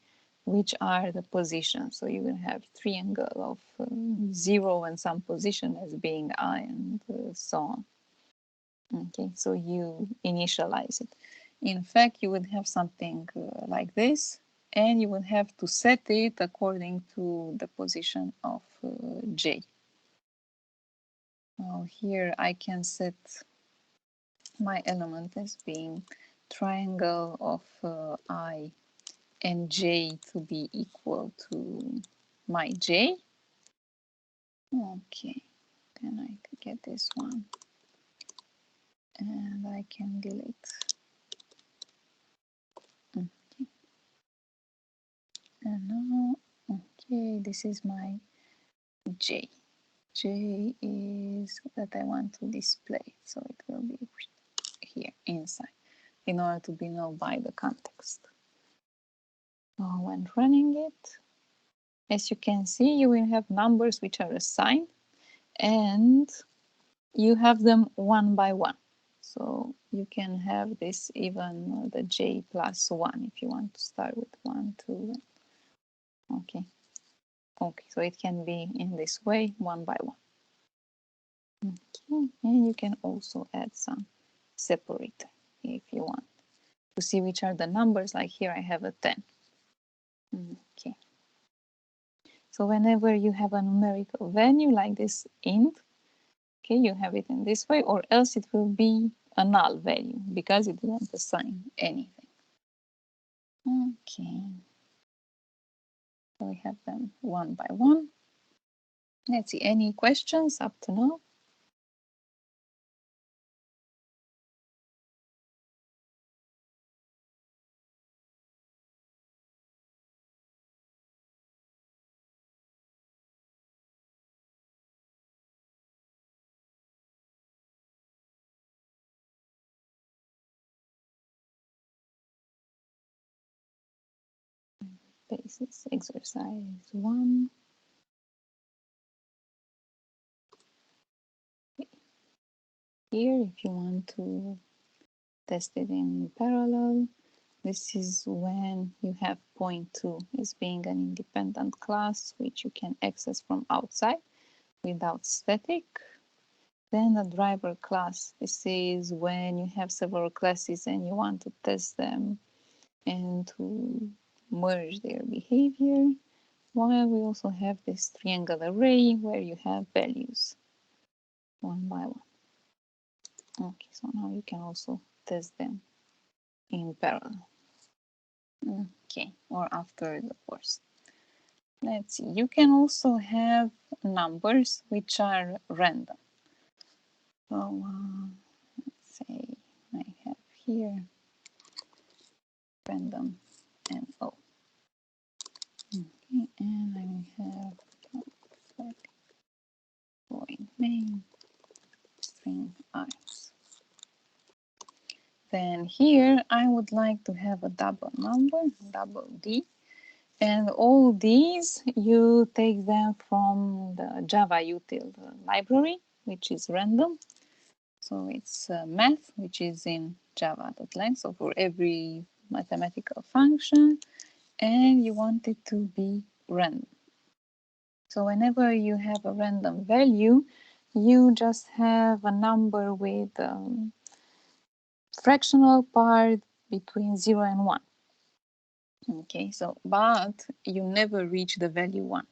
S1: which are the positions. So you will have triangle of 0 and some position as being I and so on. Okay, so you initialize it. In fact, you would have something like this, and you will have to set it according to the position of J. Now here I can set my element as being triangle of I and J to be equal to my J. Okay, then I can get this one and I can delete. Okay. And now, okay, this is my J. J is that I want to display, so it will be here inside in order to be known by the context. Now when running it, as you can see, you will have numbers which are assigned and you have them one by one. So you can have this even the J plus 1 if you want to start with 1, 2. Okay. Okay, so it can be in this way, one by one. Okay, and you can also add some separator if you want to see which are the numbers. Like here I have a 10. Okay. So whenever you have a numerical value like this int, okay, you have it in this way, or else it will be a null value because it didn't assign anything. Okay. So we have them one by one. Let's see, any questions up to now? Basis exercise 1. Here, if you want to test it in parallel, this is when you have point 2 as being an independent class which you can access from outside without static. Then the driver class, this is when you have several classes and you want to test them and to merge their behavior. While we also have this triangle array where you have values one by one. Okay, so now you can also test them in parallel. Okay, or after the course. Let's see, you can also have numbers which are random. So let's say I have here random and O. And here I would like to have a double number, double D. And all these, you take them from the Java util library, which is random. So it's math, which is in java.lang. So for every mathematical function, and you want it to be random. So whenever you have a random value, you just have a number with fractional part between 0 and 1. Okay, so but you never reach the value 1.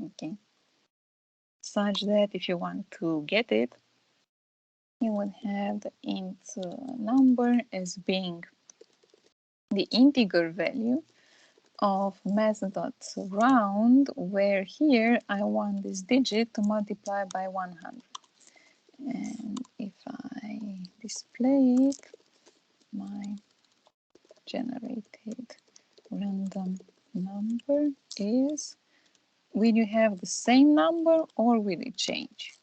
S1: Okay, such that if you want to get it, you would have the int number as being the integer value of math.round, where here I want this digit to multiply by 100. And if I display it, my generated random number is, will you have the same number or will it change?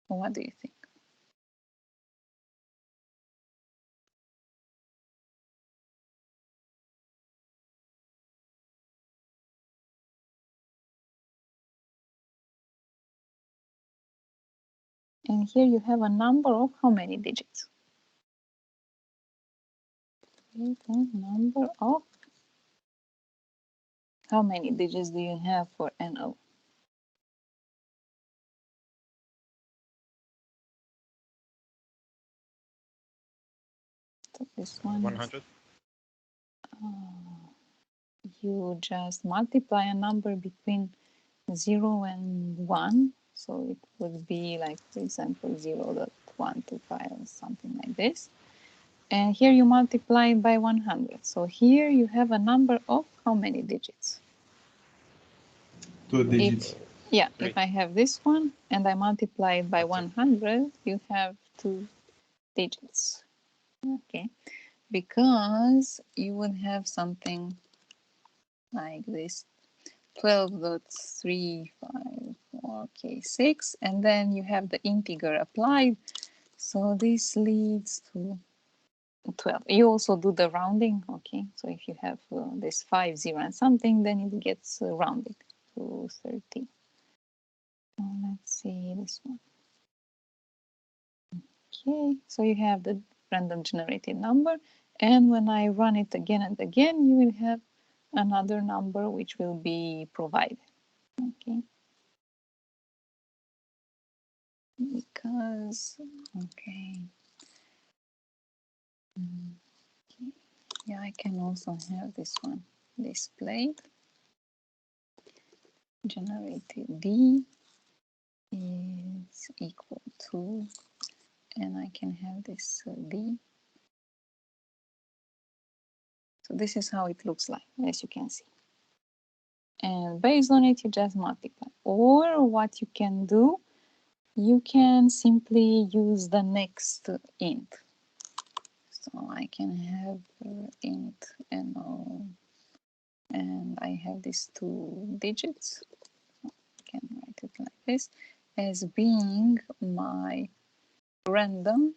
S1: What do you think? And here you have a number of how many digits? A number of how many digits do you have for NO? So this one
S3: 100.
S1: You just multiply a number between 0 and 1. So it would be like, for example, 0.125 or something like this. And here you multiply it by 100. So here you have a number of how many digits?
S4: 2 digits.
S1: If I have this one and I multiply it by 100, you have 2 digits. Okay, because you would have something like this, 12.354, 6, and then you have the integer applied. So this leads to 12. You also do the rounding, okay? So if you have this 5, 0, and something, then it gets rounded to 13. Let's see this one. Okay, so you have the random generated number, and when I run it again and again, you will have another number which will be provided. Okay. Because, okay. Yeah, I can also have this one displayed. Generated D is equal to, and I can have this D. So this is how it looks like, as you can see. And based on it, you just multiply. Or what you can do, you can simply use the next int. So I can have int NO, and I have these 2 digits. I can write it like this, as being my random.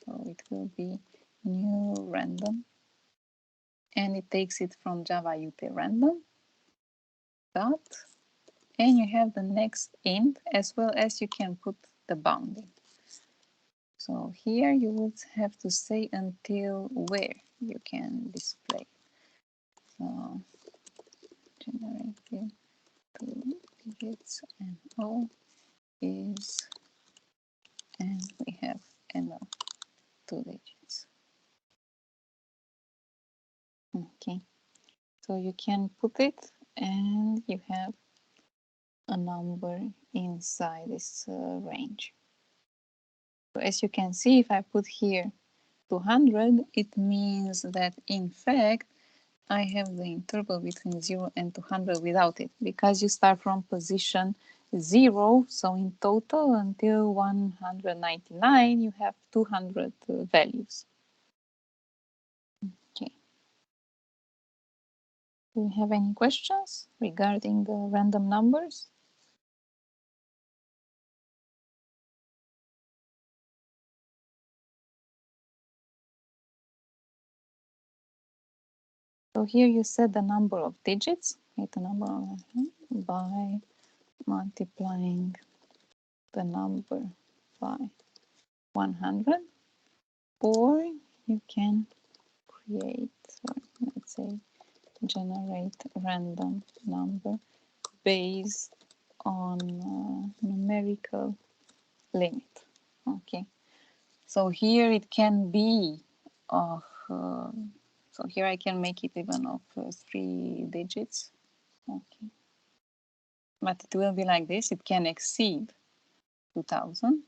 S1: So it will be new random, and it takes it from Java util random dot, and you have the next int, as well as you can put the bounding. So here you would have to say until where you can display. So generated 2 digits and O is, and we have NO 2 digits. Okay, so you can put it and you have a number inside this range. So as you can see, if I put here 200, it means that in fact I have the interval between 0 and 200 without it, because you start from position 0, so in total until 199 you have 200 values. Okay. Do you have any questions regarding the random numbers? So here you set the number of digits, the number by multiplying the number by 100, or you can create, let's say, generate random number based on numerical limit. Okay, so here it can be of so here I can make it even of 3 digits. Okay, but it will be like this. It can exceed 2000.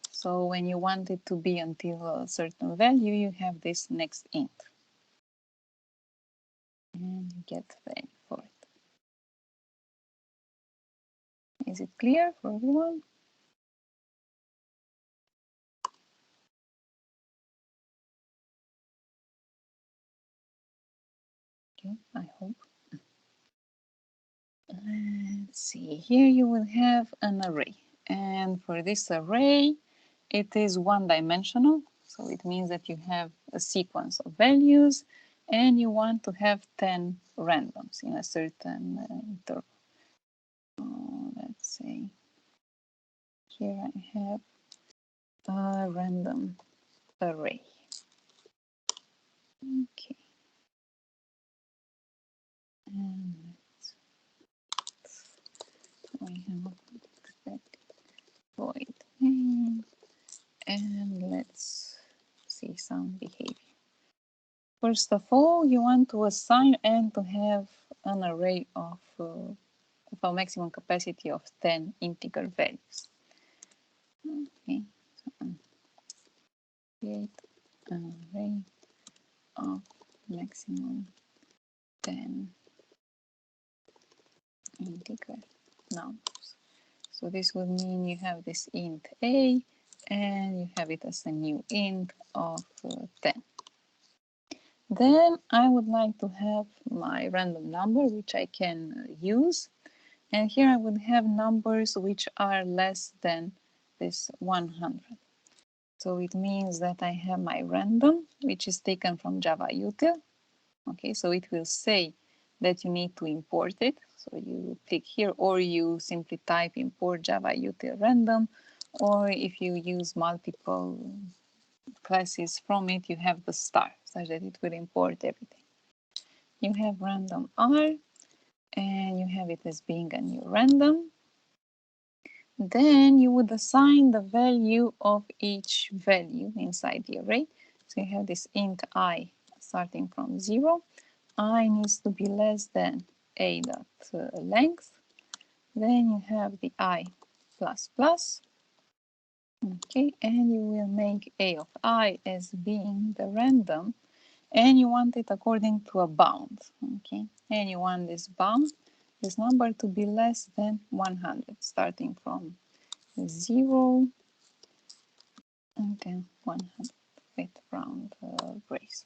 S1: So when you want it to be until a certain value, you have this next int, and you get value for it. Is it clear for everyone? Okay, I hope. Let's see, here you will have an array, and for this array it is one-dimensional, so it means that you have a sequence of values and you want to have 10 randoms in a certain interval. Let's say here I have a random array. Okay, and we have expected void name, and let's see some behavior. First of all, you want to assign and to have an array of a maximum capacity of 10 integer values. Okay, so create an array of maximum 10 integer numbers. So this would mean you have this int a, and you have it as a new int of 10. Then I would like to have my random number, which I can use. And here I would have numbers which are less than this 100. So it means that I have my random, which is taken from Java util. Okay, so it will say that you need to import it. So you click here, or you simply type import Java util random, or if you use multiple classes from it, you have the star, such that it will import everything. You have random R, and you have it as being a new random. Then you would assign the value of each value inside the array. So you have this int I starting from 0. I needs to be less than a dot length. Then you have the I plus plus. Okay, and you will make a of I as being the random, and you want it according to a bound. Okay, and you want this bound, this number, to be less than 100, starting from 0 and then 100 with round brace.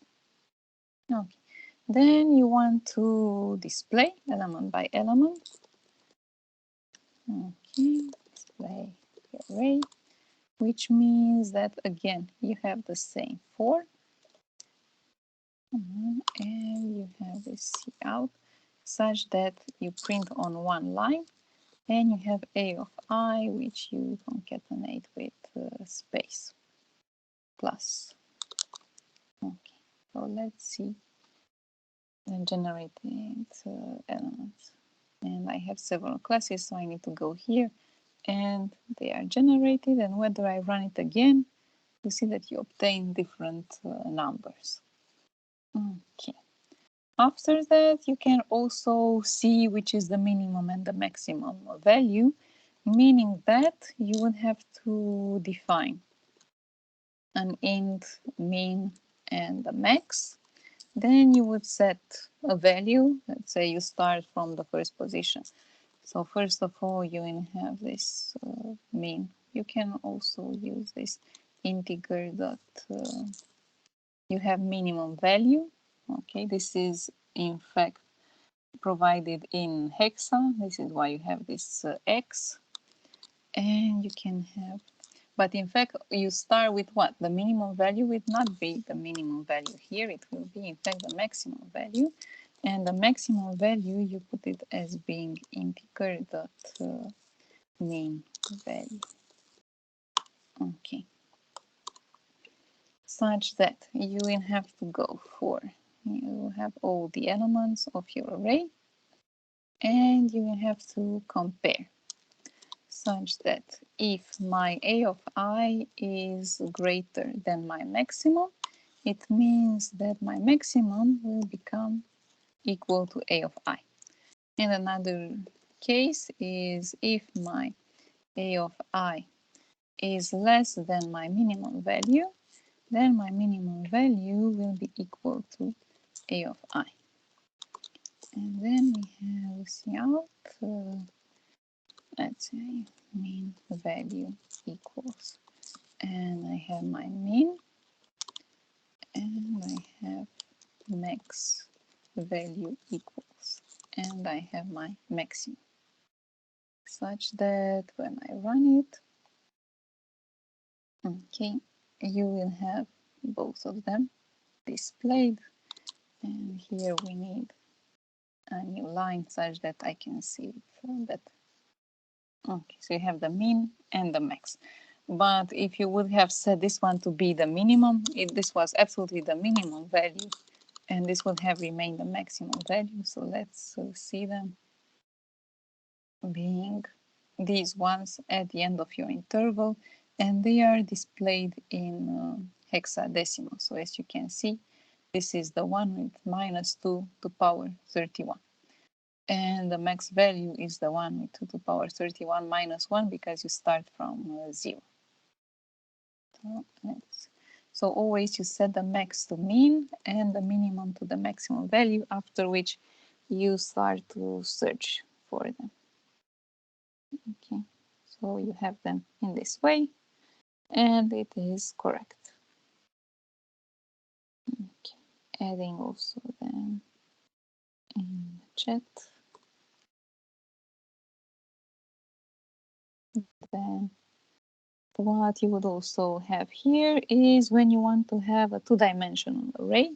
S1: Okay, then you want to display element by element. Okay, display the array, which means that again you have the same for, and you have this cout, such that you print on one line, and you have a of I, which you concatenate with space plus. Okay, so let's see the generated elements. And I have several classes, so I need to go here, and they are generated, and whether I run it again, you see that you obtain different numbers. Okay. After that, you can also see which is the minimum and the maximum value, meaning that you would have to define an int, min, and the max. Then you would set a value. Let's say you start from the first position. So first of all, you will have this min. You can also use this integer dot. You have minimum value. Okay, this is in fact provided in hexa. This is why you have this x, and you can have But in fact, you start with what? The minimum value will not be the minimum value here. It will be, in fact, the maximum value. And the maximum value, you put it as being integer dot mean value. Okay. Such that you will have to go for, you have all the elements of your array, and you will have to compare. Such that if my a of I is greater than my maximum, it means that my maximum will become equal to a of I. And another case is if my a of I is less than my minimum value, then my minimum value will be equal to a of I. And then we have cout, let's say mean value equals, and I have my mean, and I have max value equals, and I have my maximum, such that when I run it, okay, you will have both of them displayed. And here we need a new line such that I can see it better. Okay, so you have the mean and the max. But if you would have set this one to be the minimum, this was absolutely the minimum value, and this would have remained the maximum value. So let's see them being these ones at the end of your interval, and they are displayed in hexadecimal. So as you can see, this is the one with -2 to the power 31. And the max value is the one with 2 to the power 31 minus 1 because you start from 0. So always you set the max to mean and the minimum to the maximum value, after which you start to search for them. Okay, so you have them in this way, and it is correct. Okay, adding also them in the chat. Then what you would also have here is when you want to have a two-dimensional array.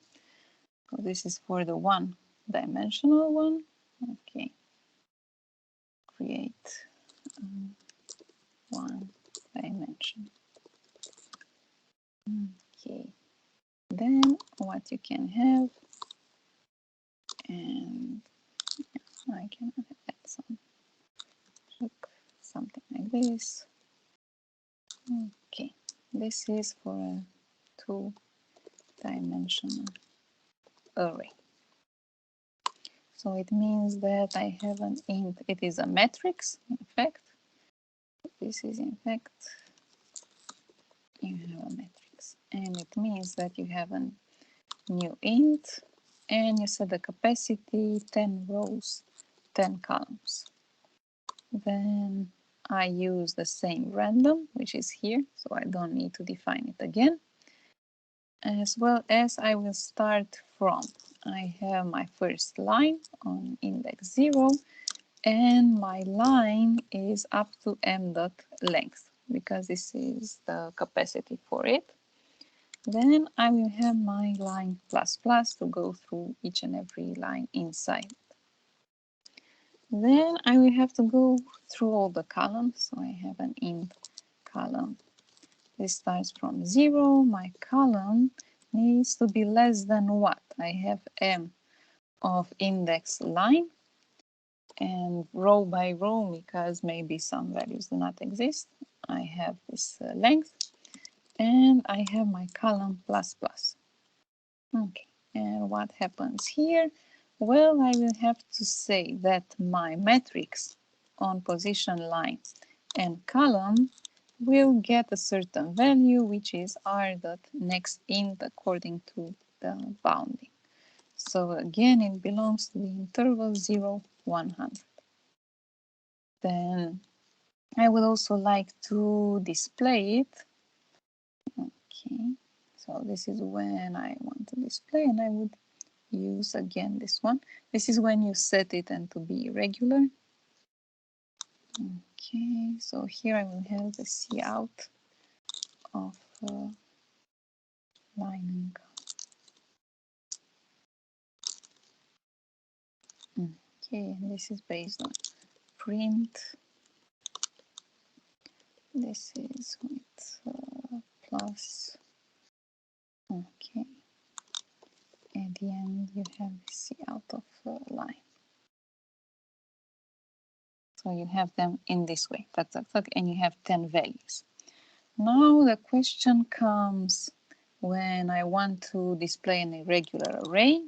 S1: So this is for the one-dimensional one. Okay, create one dimension. Okay, then what you can have, and I can add something like this. Okay, this is for a two-dimensional array. So it means that I have an int, it is a matrix, in fact. This is in fact, you have a matrix. And it means that you have a new int, and you set the capacity 10 rows, 10 columns. Then I use the same random, which is here, so I don't need to define it again. As well as I will start from, I have my first line on index 0, and my line is up to m dot length, because this is the capacity for it. Then I will have my line plus plus to go through each and every line inside. Then I will have to go through all the columns. So I have an int column. This starts from 0. My column needs to be less than what? I have m of index line, and row by row, because maybe some values do not exist, I have this length, and I have my column plus plus. Okay, and what happens here? Well, I will have to say that my matrix on position line and column will get a certain value, which is r dot next int according to the bounding. So again, it belongs to the interval 0, 100. Then I would also like to display it. Okay, so this is when I want to display, and I would use again this one. This is when you set it and to be regular. Okay, so here I will have the cout of lining. Okay, and this is based on print. This is with plus. Okay. At the end, you have C out of line. So you have them in this way, and you have 10 values. Now the question comes when I want to display an irregular array.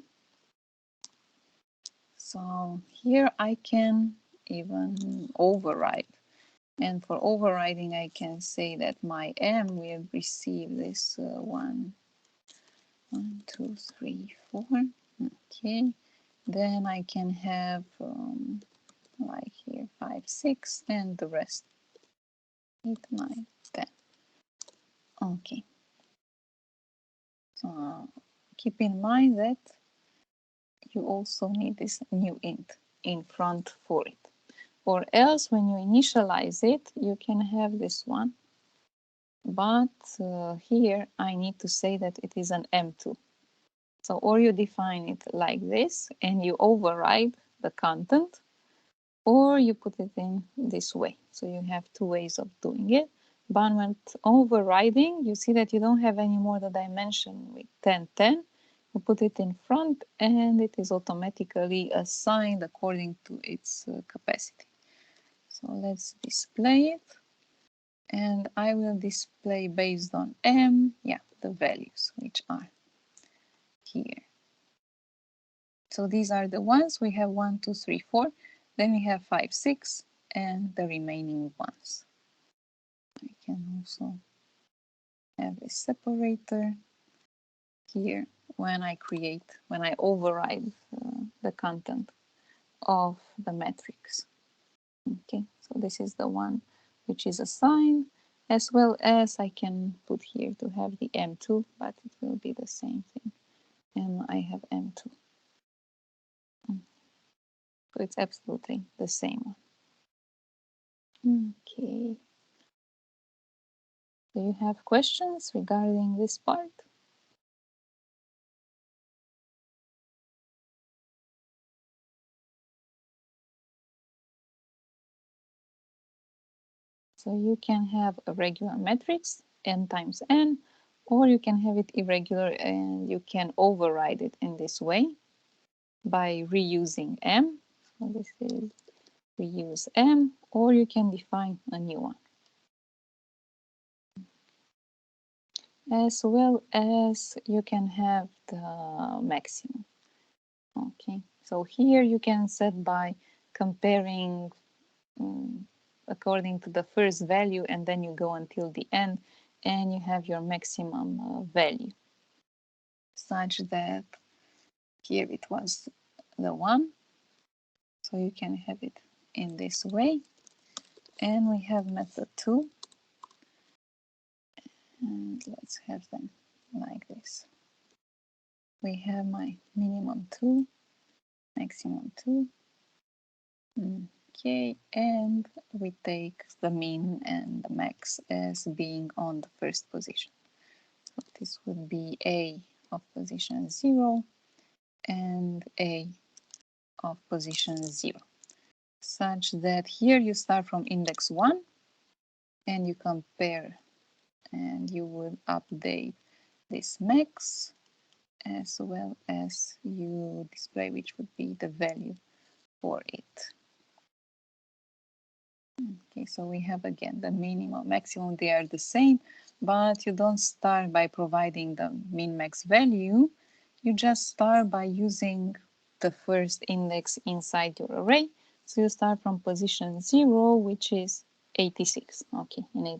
S1: So here I can even override. And for overriding, I can say that my M will receive this 1, 2, 3, 4. Okay. Then I can have like here 5, 6, and the rest 8, 9, 10. Okay. So keep in mind that you also need this new int in front for it. Or else when you initialize it, you can have this one. But here I need to say that it is an M2. So or you define it like this and you override the content, or you put it in this way. So you have two ways of doing it. But when overriding, you see that you don't have any more the dimension with 10, 10. You put it in front and it is automatically assigned according to its capacity. So let's display it. And I will display based on M, the values which are here. So these are the ones. We have 1, 2, 3, 4. Then we have 5, 6, and the remaining ones. I can also have a separator here when I override the content of the matrix. Okay, so this is the one which is assigned, as well as I can put here to have the M2, but it will be the same thing. And I have M2. So it's absolutely the same one. Okay. Do you have questions regarding this part? So you can have a regular matrix, n times n, or you can have it irregular and you can override it in this way by reusing m. So this is reuse m, or you can define a new one. As well as you can have the maximum. Okay, so here you can set by comparing according to the first value, and then you go until the end and you have your maximum value, such that here it was the 1, so you can have it in this way. And we have method 2, and let's have them like this. We have my minimum 2, maximum 2. Okay, and we take the min and the max as being on the first position. So this would be A of position 0 and A of position 0, such that here you start from index 1 and you compare, and you would update this max as well as you display which would be the value for it. Okay, so we have again the minimum, maximum, they are the same, but you don't start by providing the min-max value. You just start by using the first index inside your array. So you start from position 0, which is 86. Okay, in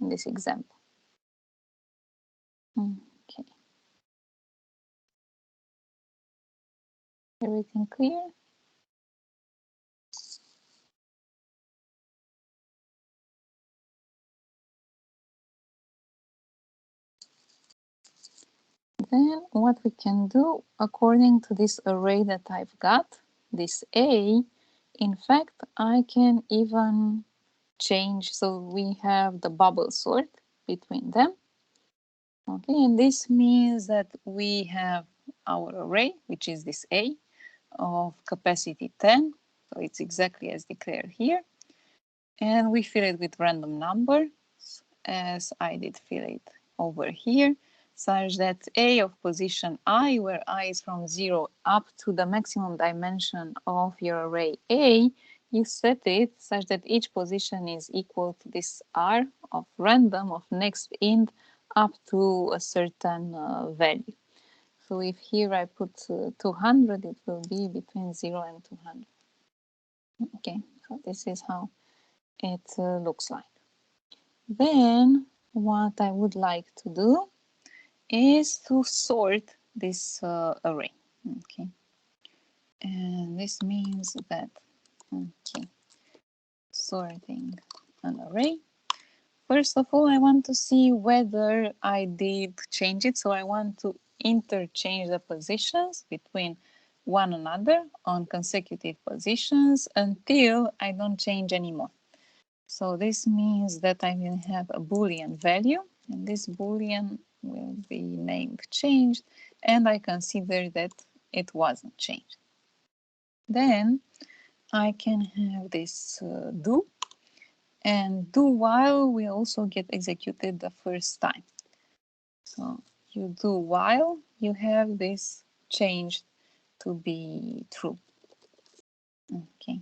S1: this example. Okay. Everything clear? Then what we can do, according to this array that I've got, this A, in fact, I can even change. So we have the bubble sort between them. Okay, and this means that we have our array, which is this A, of capacity 10. So it's exactly as declared here. And we fill it with random numbers, as I did fill it over here, such that A of position I, where I is from 0 up to the maximum dimension of your array A, you set it such that each position is equal to this R of random of next int up to a certain value. So if here I put 200, it will be between 0 and 200. Okay, so this is how it looks like. Then what I would like to do is to sort this array. Okay, and this means that, okay, sorting an array. First of all, I want to see whether I did change it. So I want to interchange the positions between one another on consecutive positions until I don't change anymore. So this means that I will have a Boolean value, and this Boolean will be named changed, and I consider that it wasn't changed. Then I can have this do, and do while will also get executed the first time. So you do while you have this changed to be true. Okay.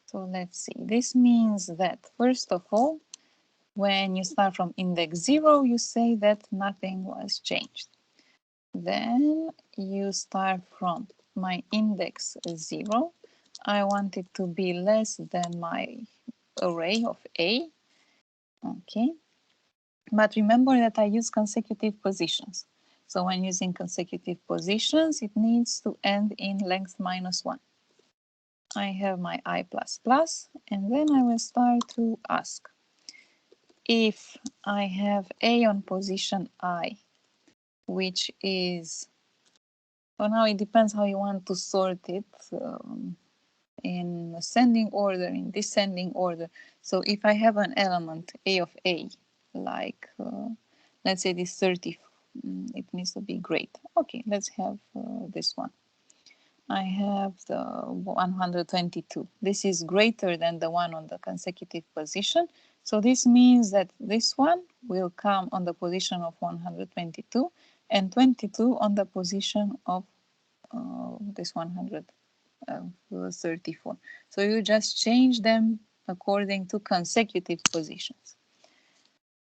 S1: So let's see. This means that first of all, when you start from index 0, you say that nothing was changed. Then you start from my index 0. I want it to be less than my array of A. Okay. But remember that I use consecutive positions. So when using consecutive positions, it needs to end in length -1. I have my I++, and then I will start to ask. If I have A on position I, which is, so now it depends how you want to sort it, in ascending order, in descending order. So if I have an element A of A, like let's say this 30, it needs to be great. Okay, let's have this one. I have the 122. This is greater than the one on the consecutive position. So this means that this one will come on the position of 122 and 22 on the position of this 134. So you just change them according to consecutive positions.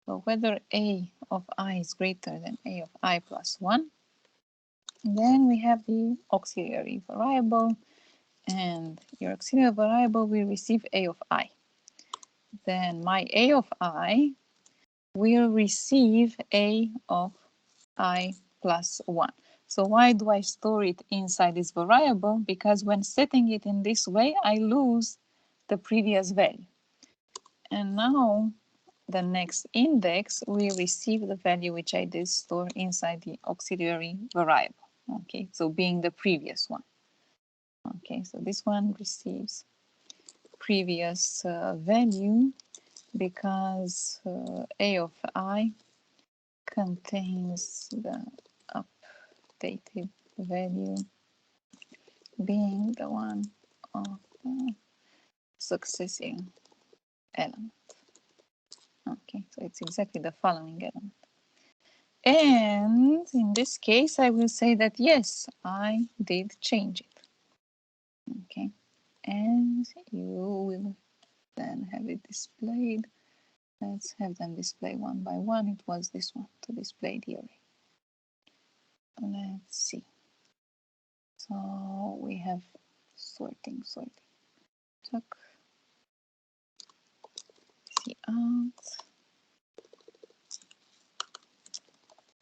S1: So whether A of I is greater than A of I plus 1, then we have the auxiliary variable, and your auxiliary variable will receive A of I. Then my A of I will receive A of I plus 1. So why do I store it inside this variable? Because when setting it in this way, I lose the previous value. And now the next index will receive the value which I did store inside the auxiliary variable. Okay, so being the previous one. Okay, so this one receives previous value because A of I contains the updated value being the one of the successive element. Okay, so it's exactly the following element. And in this case, I will say that yes, I did change it. Okay, and you will then have it displayed. Let's have them display one by one. It was this one to display the array. Let's see. So we have sorting. Check. See out.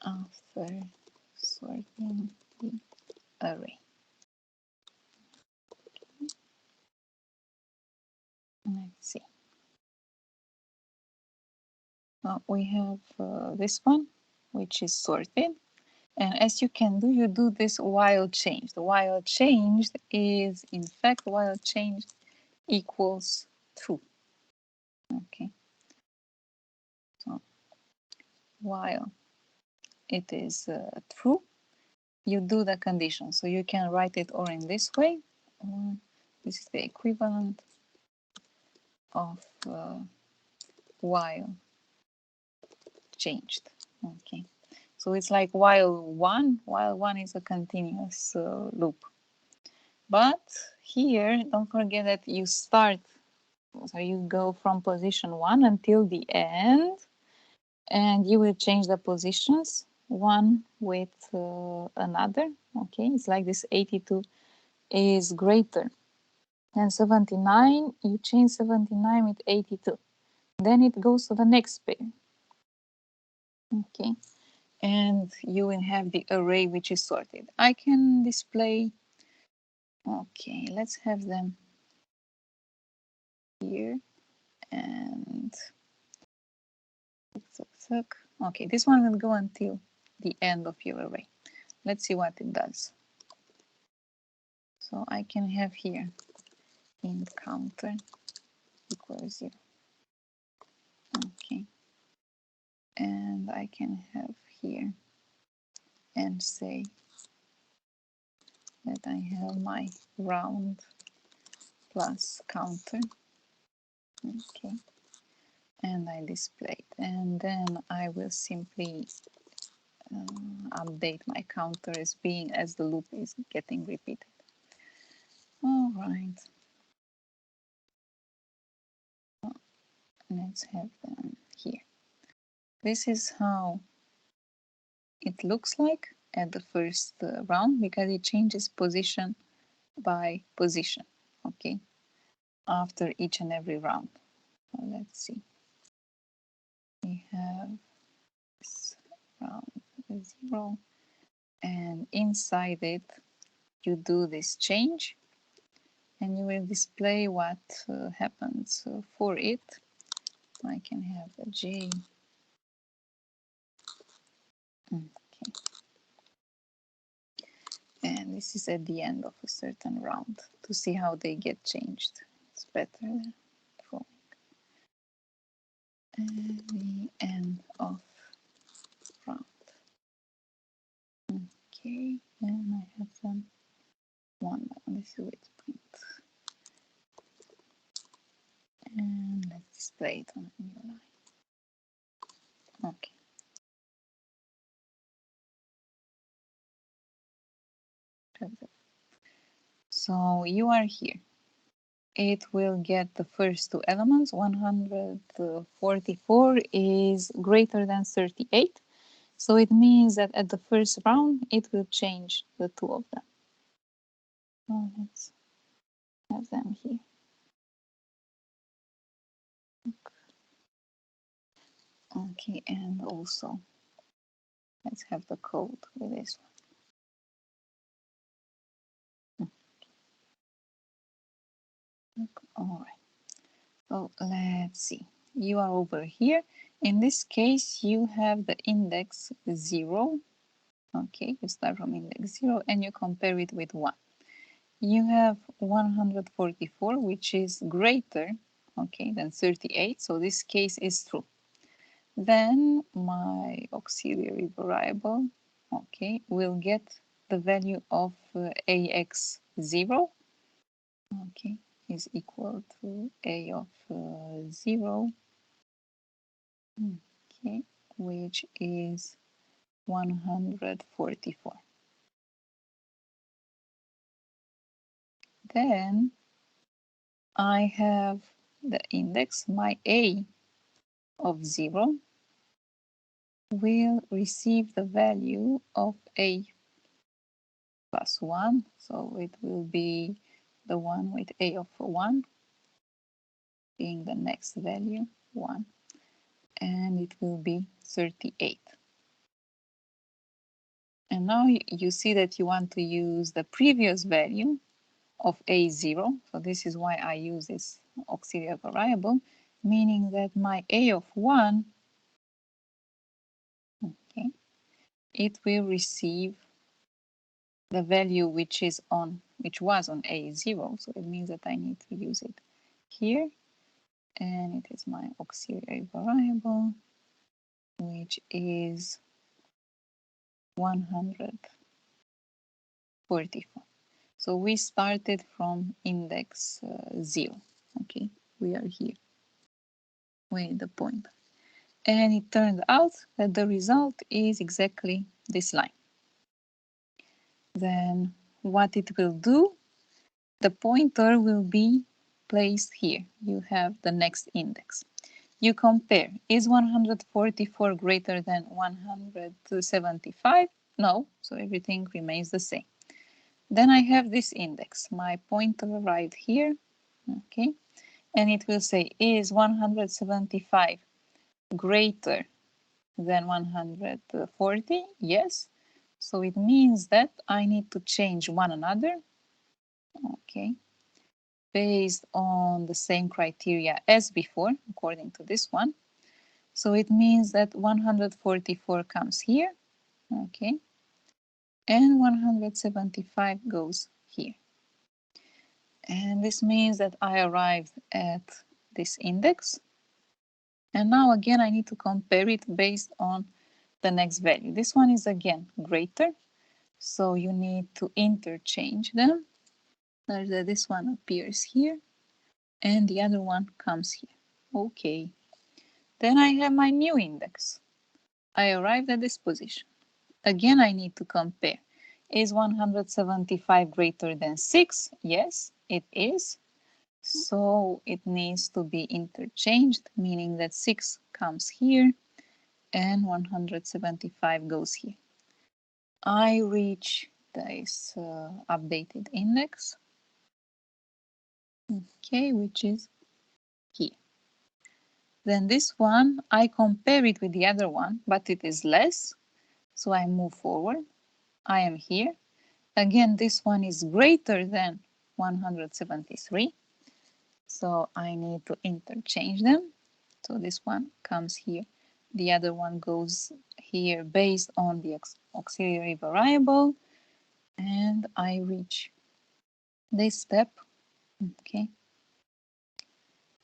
S1: After sorting the array. Let's see. We have this one, which is sorted. And as you can do, you do this while changed. The while changed is, in fact, while changed equals true. Okay. So while it is true, you do the condition. So you can write it or in this way. This is the equivalent of while changed. Okay, so it's like while one is a continuous loop. But here, don't forget that you start, so you go from position 1 until the end, and you will change the positions one with another. Okay, it's like this 82 is greater than 79, you change 79 with 82. Then it goes to the next pair. Okay, and you will have the array which is sorted. I can display, okay, let's have them here, and okay, this one will go until the end of your array. Let's see what it does. So I can have here int counter equals 0. Okay, and I can have here and say that I have my round plus counter. Okay, and I display it, and then I will simply update my counter as being as the loop is getting repeated. All right, let's have them here. This is how it looks like at the first round, because it changes position by position, okay, after each and every round. So let's see. We have this round 0, and inside it you do this change, and you will display what happens for it. I can have a J. Okay. And this is at the end of a certain round to see how they get changed. It's better than drawing. And the end of round. Okay, and I have them one. This is with print. And let's display it on a new line. Okay. So you are here. It will get the first two elements. 144 is greater than 38. So it means that at the first round, it will change the two of them. So let's have them here. Okay, and also let's have the code with this one. All right. So let's see. You are over here. In this case, you have the index 0. Okay, you start from index 0 and you compare it with 1. You have 144, which is greater, okay, than 38. So this case is true. Then my auxiliary variable, okay, will get the value of ax0, okay, is equal to a of 0, okay, which is 144. Then I have the index, my a of 0 will receive the value of a plus 1, so it will be the one with a of 1 being the next value, 1, and it will be 38. And now you see that you want to use the previous value of a0, so this is why I use this auxiliary variable, meaning that my a of 1, okay, it will receive the value which was on a0, so it means that I need to use it here, and it is my auxiliary variable, which is 144. So we started from index 0. Okay, we are here with the pointer. And it turned out that the result is exactly this line. Then what it will do, the pointer will be placed here. You have the next index. You compare, is 144 greater than 175? No, so everything remains the same. Then I have this index, my pointer right here, okay, and it will say, is 175 greater than 140? Yes, so it means that I need to change one another, okay, based on the same criteria as before, according to this one. So it means that 144 comes here, okay, and 175 goes here. And this means that I arrived at this index. And now again, I need to compare it based on the next value. This one is again greater, so you need to interchange them. This one appears here, and the other one comes here. Okay. Then I have my new index. I arrived at this position. Again, I need to compare. Is 175 greater than 6? Yes, it is. So it needs to be interchanged, meaning that 6 comes here and 175 goes here. I reach this updated index, okay, which is here. Then this one, I compare it with the other one, but it is less. So I move forward. I am here. Again, this one is greater than 173. So I need to interchange them. So this one comes here. The other one goes here based on the auxiliary variable. And I reach this step. Okay.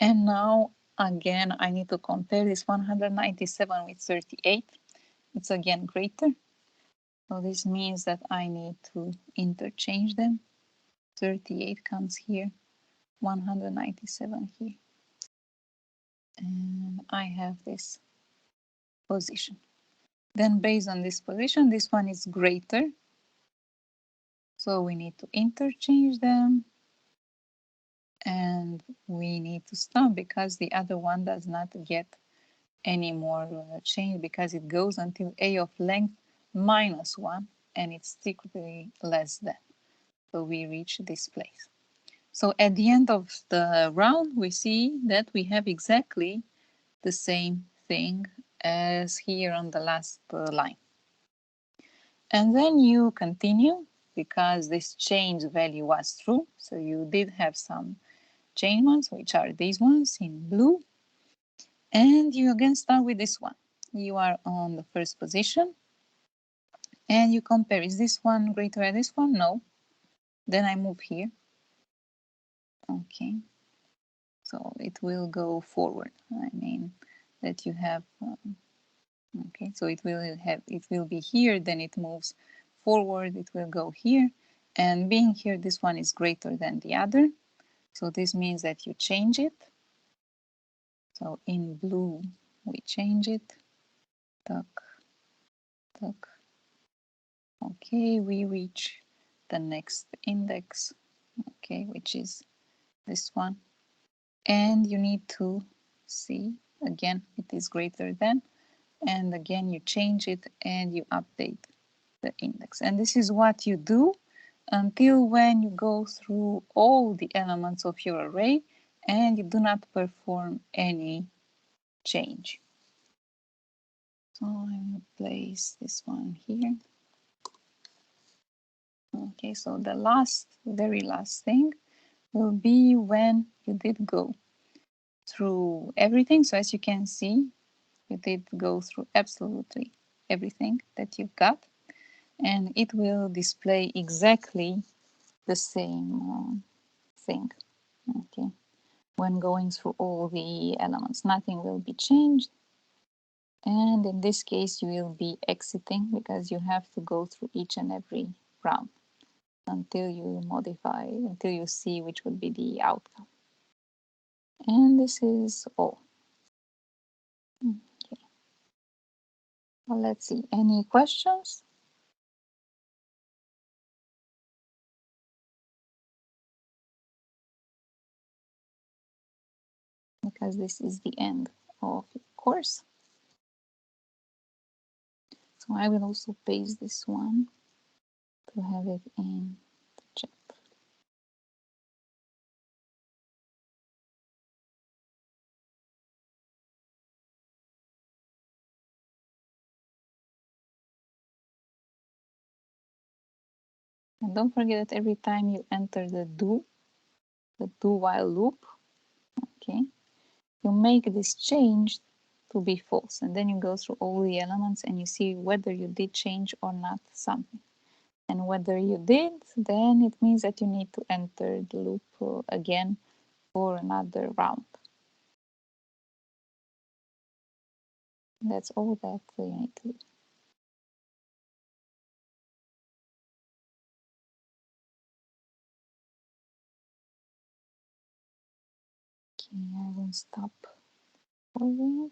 S1: And now again, I need to compare this 197 with 38. It's again greater. So this means that I need to interchange them. 38 comes here, 197 here. And I have this position. Then based on this position, this one is greater. So we need to interchange them. And we need to stop because the other one does not get any more change because it goes until a of length minus 1 and it's secretly less than. So we reach this place. So at the end of the round, we see that we have exactly the same thing as here on the last line. And then you continue because this change value was true. So you did have some chain ones, which are these ones in blue. And you again start with this one. You are on the first position and you compare. Is this one greater than this one? No. Then I move here. Okay. So it will go forward. I mean that you have, okay, so it will be here, then it moves forward, it will go here. And being here, this one is greater than the other. So this means that you change it. So in blue, we change it. Tuck, tuck. Okay, we reach the next index, okay, which is this one. And you need to see, again, it is greater than, and again, you change it and you update the index. And this is what you do until when you go through all the elements of your array and you do not perform any change. So I will place this one here. Okay, so the very last thing will be when you did go through everything. So as you can see, you did go through absolutely everything that you've got, and it will display exactly the same thing. Okay, when going through all the elements, nothing will be changed. And in this case, you will be exiting because you have to go through each and every round until you modify, until you see which would be the outcome. And this is all. Okay. Well, let's see. Any questions? Because this is the end of the course. So I will also paste this one to have it in the chat. And don't forget that every time you enter the do while loop, okay, you make this change to be false, and then you go through all the elements and you see whether you did change or not something. And whether you did, then it means that you need to enter the loop again for another round. That's all that you need to do. Okay, I will stop recording.